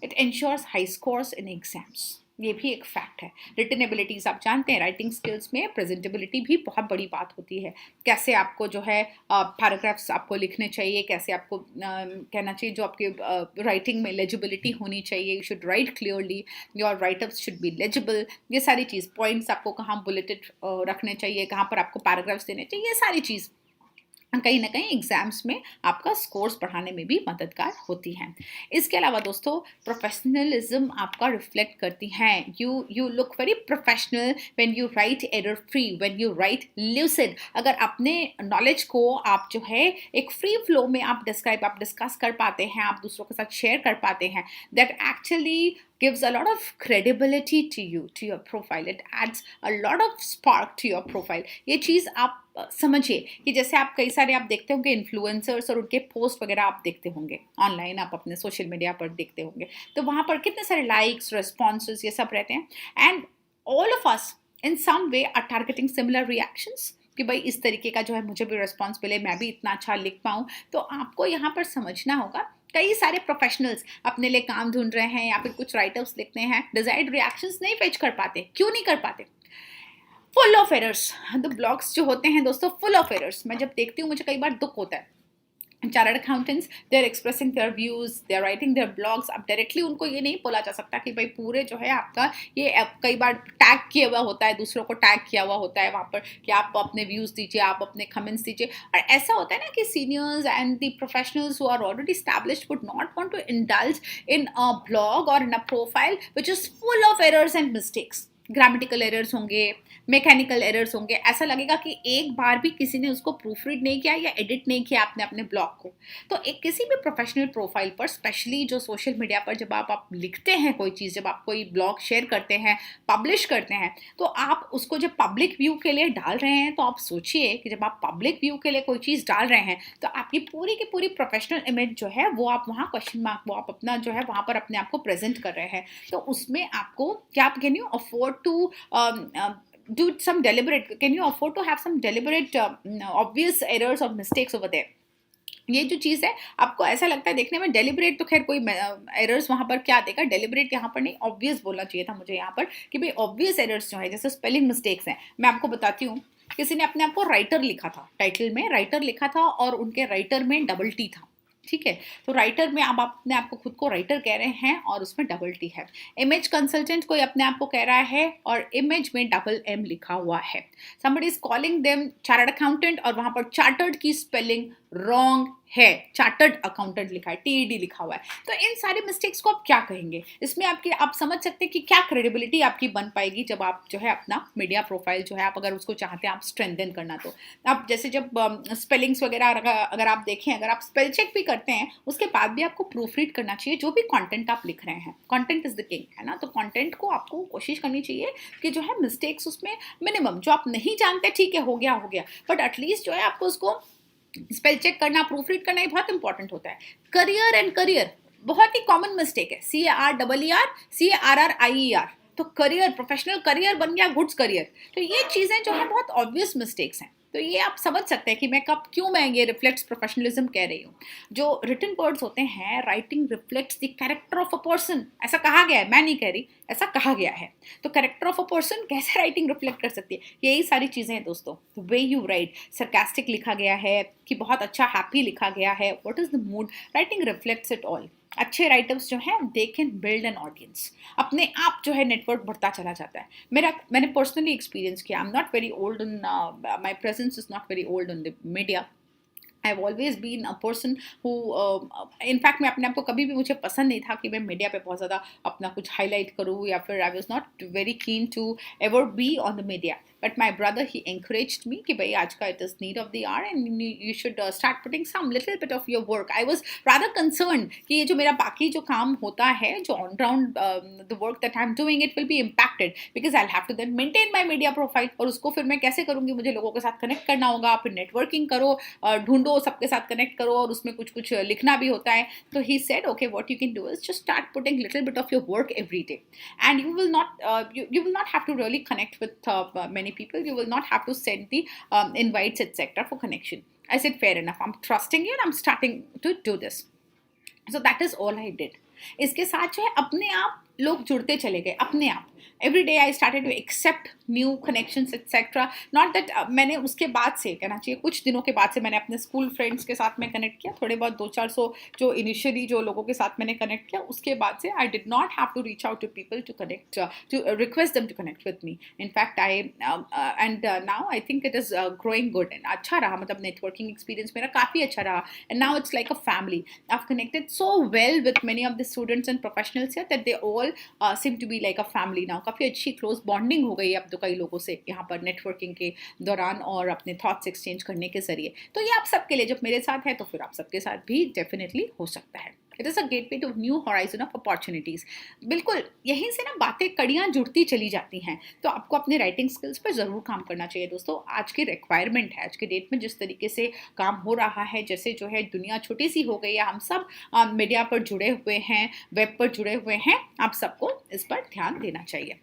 It ensures high scores in exams. ये भी एक फैक्ट है. रिटन एबिलिटीज आप जानते हैं, राइटिंग स्किल्स में प्रेजेंटेबिलिटी भी बहुत बड़ी बात होती है. कैसे आपको जो है पैराग्राफ्स आपको लिखने चाहिए, कैसे आपको कहना चाहिए, जो आपके राइटिंग में लेजिबिलिटी होनी चाहिए. You should write clearly, your write-ups should be legible. ये सारी चीज़, पॉइंट्स आपको कहाँ बुलेटेड रखने चाहिए, कहाँ पर आपको पैराग्राफ्स देने चाहिए, ये सारी चीज़ कहीं ना कहीं एग्जाम्स में आपका स्कोर्स बढ़ाने में भी मददगार होती हैं. इसके अलावा दोस्तों, प्रोफेशनलिज्म आपका रिफ्लेक्ट करती हैं. You look very professional when you right error free, when you right lucid. अगर अपने नॉलेज को आप जो है एक फ्री फ्लो में आप डिस्कस कर पाते हैं, आप दूसरों के साथ शेयर कर पाते हैं, that actually gives a lot of credibility to you, to your profile. It adds a lot of spark to your profile. ये चीज़ आप समझिए कि जैसे आप कई सारे आप देखते होंगे इन्फ्लुएंसर्स और उनके पोस्ट वगैरह आप देखते होंगे ऑनलाइन, आप अपने सोशल मीडिया पर देखते होंगे, तो वहाँ पर कितने सारे लाइक्स, रिस्पॉन्सेज, ये सब रहते हैं. And all of us in some way are targeting similar reactions कि भाई इस तरीके का जो है मुझे भी रिस्पॉन्स मिले, मैं भी इतना अच्छा लिख पाऊँ. तो आपको यहाँ पर समझना होगा, कई सारे प्रोफेशनल्स अपने लिए काम ढूंढ रहे हैं या फिर कुछ राइटअप्स लिखते हैं, डिजायर्ड रिएक्शंस नहीं फेच कर पाते. क्यों नहीं कर पाते? Full of errors. The blogs जो होते हैं दोस्तों, फुल ऑफ एरर्स. मैं जब देखती हूँ मुझे कई बार दुख होता है. Chartered accountants, they are expressing their views, they are writing their blogs. अब डायरेक्टली उनको ये नहीं बोला जा सकता कि भाई पूरे जो है आपका ये कई बार टैग किया हुआ होता है, दूसरों को टैग किया हुआ होता है वहाँ पर कि आप अपने व्यूज दीजिए, आप अपने कमेंट्स दीजिए. और ऐसा होता है ना कि seniors and the professionals who are already established would not want to indulge in a blog और in a profile which is full of errors and mistakes. Grammatical errors होंगे, मैकेनिकल एरर्स होंगे. ऐसा लगेगा कि एक बार भी किसी ने उसको प्रूफ रीड नहीं किया या एडिट नहीं किया आपने अपने ब्लॉग को. तो एक किसी भी प्रोफेशनल प्रोफाइल पर, स्पेशली जो सोशल मीडिया पर जब आप लिखते हैं कोई चीज़, जब आप कोई ब्लॉग शेयर करते हैं, पब्लिश करते हैं, तो आप उसको जब पब्लिक व्यू के लिए डाल रहे हैं, तो आप सोचिए कि जब आप पब्लिक व्यू के लिए कोई चीज़ डाल रहे हैं तो आपकी पूरी की पूरी प्रोफेशनल इमेज जो है वो आप वहाँ क्वेश्चन मार्क, वो आप अपना जो है वहाँ पर अपने आप को प्रेजेंट कर रहे हैं. तो उसमें आपको क्या, आप can you afford to do some deliberate, can you afford to have some deliberate obvious errors or mistakes over there? ये जो चीज़ है आपको ऐसा लगता है देखने में डेलिबरेट, तो खैर कोई एरर्स वहाँ पर क्या देगा, डेलिबरेट यहाँ पर नहीं, ऑब्वियस बोलना चाहिए था मुझे यहाँ पर कि भाई ऑब्वियस एरर्स जो है, जैसे स्पेलिंग मिस्टेक्स हैं. मैं आपको बताती हूँ, किसी ने अपने आप को राइटर लिखा था, टाइटल में राइटर लिखा था और उनके राइटर में डबल टी था. ठीक है, तो राइटर में आप अपने आप को खुद को राइटर कह रहे हैं और उसमें डबल टी है. इमेज कंसल्टेंट कोई अपने आप को कह रहा है और इमेज में डबल एम लिखा हुआ है. Somebody is calling them chartered accountant और वहां पर चार्टर्ड की स्पेलिंग रॉन्ग है, चार्टर्ड अकाउंटेंट लिखा है, TED लिखा हुआ है. तो इन सारे मिस्टेक्स को आप क्या कहेंगे? इसमें आपकी, आप समझ सकते हैं कि क्या क्रेडिबिलिटी आपकी बन पाएगी जब आप जो है अपना मीडिया प्रोफाइल जो है, आप अगर उसको चाहते हैं आप स्ट्रेंथन करना. तो आप जैसे जब स्पेलिंग्स वगैरह अगर आप देखें, अगर आप स्पेल चेक भी करते हैं उसके बाद भी आपको प्रूफ रीड करना चाहिए जो भी कंटेंट आप लिख रहे हैं. कंटेंट इज द किंग, है ना. तो कंटेंट को आपको कोशिश करनी चाहिए कि जो है मिस्टेक्स उसमें मिनिमम, जो आप नहीं जानते ठीक है हो गया, बट एटलीस्ट जो है आपको उसको स्पेल चेक करना, प्रूफ रीड करना, ये बहुत इंपॉर्टेंट होता है. करियर एंड करियर बहुत ही कॉमन मिस्टेक है. CAREER, तो करियर, प्रोफेशनल करियर बन गया गुड्स करियर. तो ये चीज़ें जो है बहुत ऑब्वियस मिस्टेक्स हैं. तो ये आप समझ सकते हैं कि क्यों मैं ये रिफ्लेक्ट्स प्रोफेशनलिज्म कह रही हूँ। जो रिटन वर्ड्स होते हैं, writing reflects the character of a person, ऐसा कहा गया है, मैं नहीं कह रही, ऐसा कहा गया है। तो कैरेक्टर ऑफ अ पर्सन कैसे राइटिंग रिफ्लेक्ट कर सकती है, यही सारी चीज़ें हैं दोस्तों। The way you right, sarcastic लिखा गया है कि बहुत अच्छा हैप्पी लिखा गया है, what is the mood, writing reflects it all. अच्छे राइटर्स जो हैं they can build an audience, अपने आप जो है नेटवर्क बढ़ता चला जाता है। मैंने पर्सनली एक्सपीरियंस किया। I am not very old in my presence is not very old in the media. I've always been a person who, in fact मैं अपने आप को कभी भी, मुझे पसंद नहीं था कि मैं मीडिया पे बहुत ज़्यादा अपना कुछ हाईलाइट करूँ, या फिर I was not very keen to ever be on the media. But my brother he encouraged me कि भाई आज का it is need of the hour and you should start putting some little bit of your work. I was rather concern कि ये जो मेरा बाकी जो काम होता है, जो on ground the work that I am doing, it will be impacted because I have to then maintain my media profile. और उसको फिर मैं कैसे करूँगी, मुझे लोगों के साथ कनेक्ट करना होगा, फिर नेटवर्किंग करो, ढूंढो, सबके साथ कनेक्ट करो, और उसमें कुछ कुछ लिखना भी होता है। तो he said okay, what you can do is just start putting little bit of your work every day and you will not have to really connect with many people. You will not have to send the invites etc for connection. I said fair enough, I'm trusting you and I'm starting to do this. So that is all I did. इसके साथ जो है अपने आप लोग जुड़ते चले गए, अपने आप। Every day I started to accept new connections etcetera. Not that मैंने उसके बाद से, कहना चाहिए कुछ दिनों के बाद से, मैंने अपने स्कूल फ्रेंड्स के साथ में कनेक्ट किया, थोड़े बहुत 200-400 जो इनिशियली जो लोगों के साथ मैंने कनेक्ट किया, उसके बाद से I did not have to reach out to people to connect, to request them to connect with me. In fact I and now I think it is growing good and अच्छा रहा, मतलब नेटवर्किंग एक्सपीरियंस मेरा काफ़ी अच्छा रहा। And now it's like a family. I have connected so well with many of the students and professionals here that they all seem to be like a family now. काफ़ी अच्छी close bonding हो गई है अब तो कई लोगों से यहाँ पर नेटवर्किंग के दौरान और अपने थॉट्स एक्सचेंज करने के जरिए। तो ये आप सबके लिए, जब मेरे साथ है तो फिर आप सबके साथ भी डेफिनेटली हो सकता है। It is a gateway to new horizon of opportunities. बिल्कुल यहीं से ना बातें, कड़ियाँ जुड़ती चली जाती हैं। तो आपको अपने राइटिंग स्किल्स पर ज़रूर काम करना चाहिए दोस्तों। आज की रिक्वायरमेंट है, आज के डेट में जिस तरीके से काम हो रहा है, जैसे जो है दुनिया छोटी सी हो गई है, हम सब मीडिया पर जुड़े हुए हैं, वेब पर जुड़े हुए हैं, आप सबको इस पर ध्यान देना चाहिए।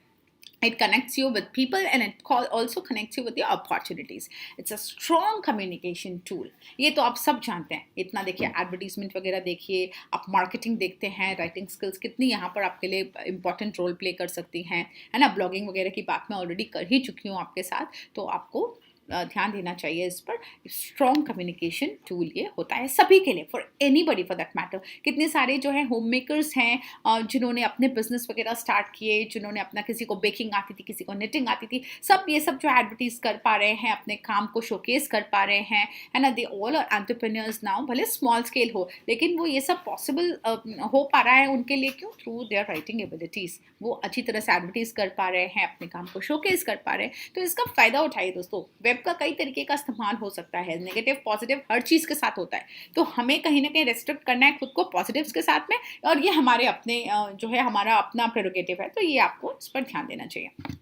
It connects you with people and it also connects you with your opportunities. It's a strong communication tool. ये तो आप सब जानते हैं। इतना देखिए, एडवर्टीजमेंट वगैरह देखिए, आप मार्केटिंग देखते हैं, राइटिंग स्किल्स कितनी यहाँ पर आपके लिए इंपॉर्टेंट रोल प्ले कर सकती हैं, है ना। ब्लॉगिंग वगैरह की बात मैं ऑलरेडी कर ही चुकी हूँ आपके साथ, तो आपको ध्यान देना चाहिए इस पर। स्ट्रॉन्ग कम्युनिकेशन टूल ये होता है सभी के लिए, for anybody for that matter. कितने सारे जो है होम मेकर्स हैं जिन्होंने अपने बिजनेस वगैरह स्टार्ट किए, जिन्होंने अपना, किसी को बेकिंग आती थी, किसी को निटिंग आती थी, सब ये सब जो एडवर्टीज कर पा रहे हैं, अपने काम को शोकेस कर पा रहे हैं, है ना। They all are entrepreneurs now, भले स्मॉल स्केल हो, लेकिन वो ये सब पॉसिबल हो पा रहा है उनके लिए, क्यों? Through their writing abilities. वो अच्छी तरह से एडवर्टीज कर पा रहे हैं, अपने काम को शोकेस कर पा रहे हैं। तो इसका फ़ायदा उठाइए दोस्तों। वेब का कई तरीके का इस्तेमाल हो सकता है, नेगेटिव पॉजिटिव हर चीज़ के साथ होता है। तो हमें कहीं ना कहीं रेस्ट्रिक्ट करना है खुद को पॉजिटिव्स के साथ में, और ये हमारे अपने जो है हमारा अपना प्रेरोगेटिव है, तो ये आपको इस पर ध्यान देना चाहिए।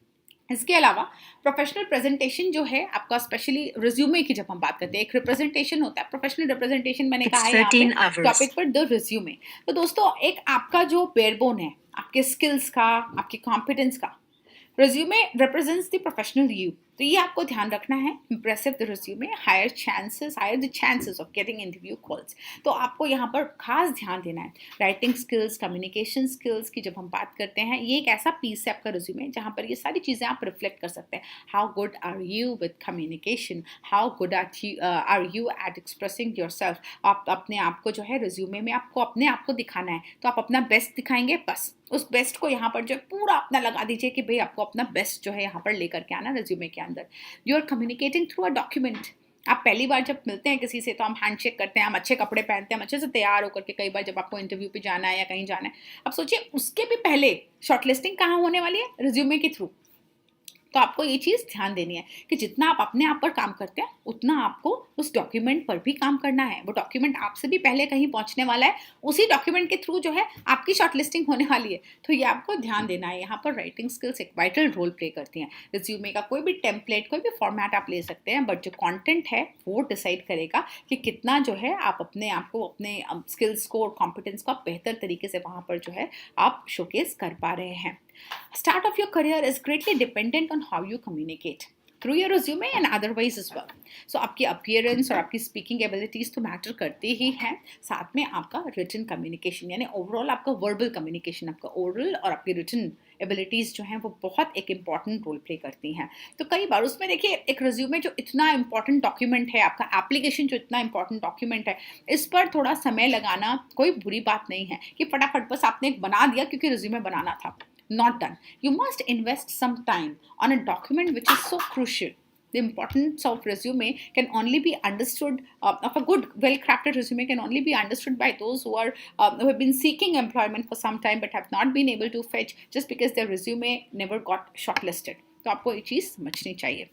इसके अलावा प्रोफेशनल प्रेजेंटेशन जो है आपका, स्पेशली रिज्यूमे की जब हम बात करते हैं, एक रिप्रेजेंटेशन होता है, प्रोफेशनल रिप्रेजेंटेशन मैंने कहा है यहाँ पे टॉपिक पर, द रिज्यूमे। तो दोस्तों एक आपका जो बेयरबोन है, आपके स्किल्स का, आपके कॉम्पिटेंस का, resume represents the professional you. तो ये आपको ध्यान रखना है। Impressive the resume, higher the chances of getting interview calls. तो आपको यहाँ पर खास ध्यान देना है। राइटिंग स्किल्स, कम्युनिकेशन स्किल्स की जब हम बात करते हैं, ये एक ऐसा पीस है आपका रिज्यूमे जहाँ पर ये सारी चीज़ें आप रिफ्लेक्ट कर सकते हैं। How good are you with communication, how good are you at expressing yourself. आप अपने आप को जो है रिज्यूमे में आपको अपने आप को दिखाना है, तो आप अपना बेस्ट दिखाएंगे, बस उस बेस्ट को यहाँ पर जो पूरा अपना लगा दीजिए कि भाई आपको अपना बेस्ट जो है यहाँ पर लेकर के आना रिज्यूमे के अंदर। You are communicating through a document. आप पहली बार जब मिलते हैं किसी से तो हम हैंडशेक करते हैं, हम अच्छे कपड़े पहनते हैं, हम अच्छे से तैयार होकर के, कई बार जब आपको इंटरव्यू पे जाना है या कहीं जाना है, अब सोचिए उसके भी पहले शॉर्टलिस्टिंग कहाँ होने वाली है? रिज्यूमे के थ्रू। तो आपको ये चीज़ ध्यान देनी है कि जितना आप अपने आप पर काम करते हैं, उतना आपको उस डॉक्यूमेंट पर भी काम करना है। वो डॉक्यूमेंट आपसे भी पहले कहीं पहुंचने वाला है, उसी डॉक्यूमेंट के थ्रू जो है आपकी शॉर्टलिस्टिंग होने वाली है। तो ये आपको ध्यान देना है। यहाँ पर राइटिंग स्किल्स एक वाइटल रोल प्ले करती हैं। रिज्यूमे का कोई भी टेम्पलेट, कोई भी फॉर्मेट आप ले सकते हैं, बट जो कॉन्टेंट है वो डिसाइड करेगा कि कितना जो है आप अपने आप को, अपने स्किल्स को और कॉम्पिटेंस को बेहतर तरीके से वहाँ पर जो है आप शोकेस कर पा रहे हैं। Start of your career is greatly dependent on how you communicate. Through your resume and otherwise is well. So आपकी अपीयरेंस और आपकी स्पीकिंग एबिलिटीज़ तो मैटर करते ही हैं, साथ में आपका रिटन कम्युनिकेशन यानी ओवरऑल आपका वर्बल कम्युनिकेशन, आपका ओरल और आपकी रिटन एबिलिटीज़ जो हैं वो बहुत एक इम्पॉर्टेंट रोल प्ले करती हैं. तो कई बार उसमें देखिए एक रिज्यूमे जो इतना इंपॉर्टेंट डॉक्यूमेंट है, आपका एप्लीकेशन जो इतना इंपॉर्टेंट डॉक्यूमेंट है, इस पर थोड़ा समय लगाना कोई बुरी बात नहीं है कि फटाफट बस आपने एक बना दिया क्योंकि रिज्यूमे बनाना था. Not done. You must invest some time on a document which is so crucial. The importance of resume can only be understood, of a good, well-crafted resume can only be understood by those who have been seeking employment for some time but have not been able to fetch just because their resume never got shortlisted. तो आपको ये चीज़ समझनी चाहिए.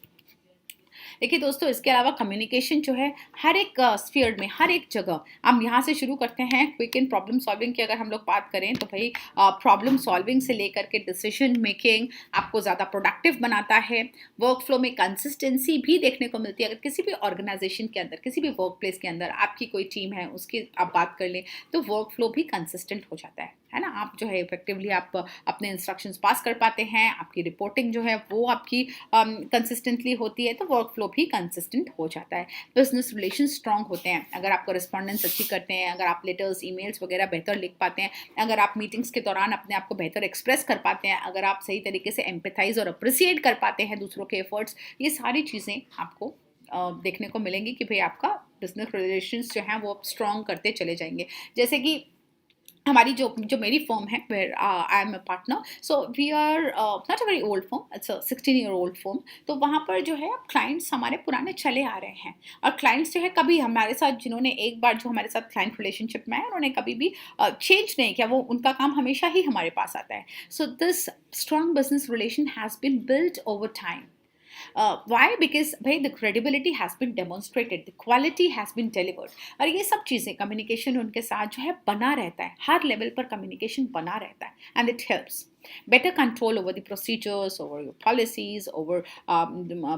देखिए दोस्तों, इसके अलावा communication जो है हर एक स्फीयर में, हर एक जगह, हम यहाँ से शुरू करते हैं. क्विक एंड प्रॉब्लम सॉल्विंग की अगर हम लोग बात करें तो भाई प्रॉब्लम सॉल्विंग से लेकर के डिसीजन मेकिंग आपको ज़्यादा प्रोडक्टिव बनाता है. वर्क फ्लो में कंसिस्टेंसी भी देखने को मिलती है. अगर किसी भी ऑर्गेनाइजेशन के अंदर, किसी भी वर्क प्लेस के अंदर आपकी कोई टीम है, उसकी आप बात कर लें तो वर्क फ्लो भी कंसिस्टेंट हो जाता है ना. आप जो है इफेक्टिवली आप अपने इंस्ट्रक्शंस पास कर पाते हैं, आपकी रिपोर्टिंग जो है वो आपकी कंसिस्टेंटली होती है, तो वर्क फ्लो भी कंसिस्टेंट हो जाता है. बिजनेस रिलेशन स्ट्रांग होते हैं अगर आप कॉरेस्पॉन्डेंस अच्छी करते हैं, अगर आप लेटर्स, ईमेल्स वगैरह बेहतर लिख पाते हैं, अगर आप मीटिंग्स के दौरान अपने आप को बेहतर एक्सप्रेस कर पाते हैं, अगर आप सही तरीके से एम्पैथाइज और अप्रिसिएट कर पाते हैं दूसरों के एफर्ट्स. ये सारी चीज़ें आपको देखने को मिलेंगी कि भाई आपका बिजनेस रिलेशंस जो हैं वो स्ट्रॉन्ग करते चले जाएंगे. जैसे कि हमारी जो मेरी फर्म है, where I am a partner, so we are not a very old firm, it's a 16-year-old firm. तो वहाँ पर जो है क्लाइंट्स हमारे पुराने चले आ रहे हैं, और क्लाइंट्स जो है कभी हमारे साथ, जिन्होंने एक बार जो हमारे साथ क्लाइंट रिलेशनशिप में है, उन्होंने कभी भी चेंज नहीं किया, वो उनका काम हमेशा ही हमारे पास आता है. So this strong business relation has been built over time. Why? Because भाई the credibility has been demonstrated, the quality has been delivered. और ये सब चीज़ें कम्युनिकेशन उनके साथ जो है बना रहता है, हर लेवल पर कम्युनिकेशन बना रहता है, and it helps. Better control over the procedures, over your policies, over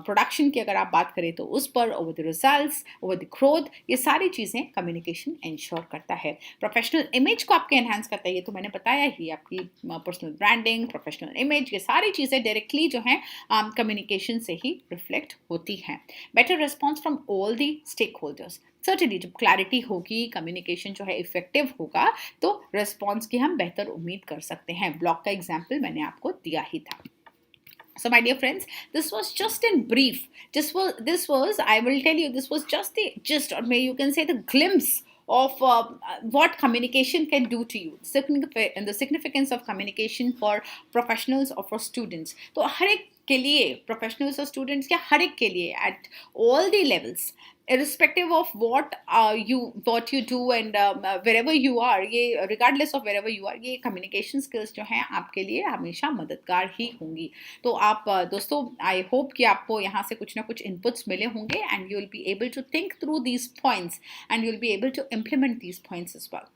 production की अगर आप बात करें तो उस पर, over the results, over the growth, ये सारी चीज़ें कम्युनिकेशन इंश्योर करता है. प्रोफेशनल इमेज को आपके एनहांस करता है, ये तो मैंने बताया ही. आपकी पर्सनल ब्रांडिंग, प्रोफेशनल इमेज, ये सारी चीज़ें डायरेक्टली जो हैं कम्युनिकेशन से ही रिफ्लेक्ट होती हैं. Better response from all the stakeholders. Certainly जब क्लैरिटी होगी, कम्युनिकेशन जो है इफेक्टिव होगा, तो रिस्पॉन्स की हम बेहतर उम्मीद कर सकते हैं. ब्लॉग का एग्जाम्पल मैंने आपको दिया ही था. So my dear friends, this was just in brief. I will tell you, this was just the gist, or maybe you can say the glimpse of what communication can do to you, and the significance of communication for professionals or for students. तो हर एक के लिए, professionals और students के हर एक के लिए, at all the levels, irrespective of what you do and wherever you are, ये regardless of wherever you are, ये communication skills जो हैं आपके लिए हमेशा मददगार ही होंगी. तो आप दोस्तों, I hope कि आपको यहाँ से कुछ ना कुछ inputs मिले होंगे, and you will be able to think through these points and you will be able to implement these points as well.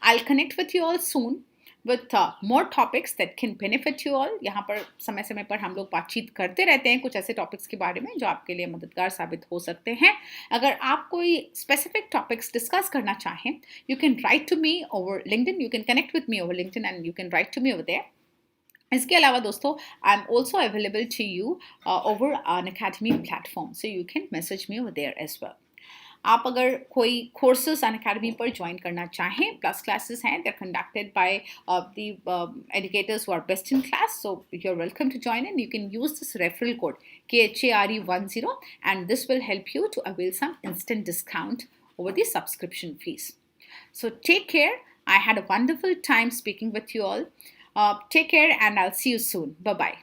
I'll connect with you all soon with more topics that can benefit you all. यहाँ पर समय समय पर हम लोग बातचीत करते रहते हैं कुछ ऐसे टॉपिक्स के बारे में जो आपके लिए मददगार साबित हो सकते हैं. अगर आप कोई स्पेसिफिक टॉपिक्स डिस्कस करना चाहें, you can write to me over LinkedIn. You can connect with me over LinkedIn and you can write to me over there. इसके अलावा दोस्तों, I am also available to you over Unacademy platform, so you can message me over there as well. आप अगर कोई courses Unacademy पर join करना चाहें, plus classes हैं, they're conducted by the educators who are best in class, so you're welcome to join in. You can use this referral code KHARE10 and this will help you to avail some instant discount over the subscription fees. So take care. I had a wonderful time speaking with you all. Take care and I'll see you soon. Bye-bye.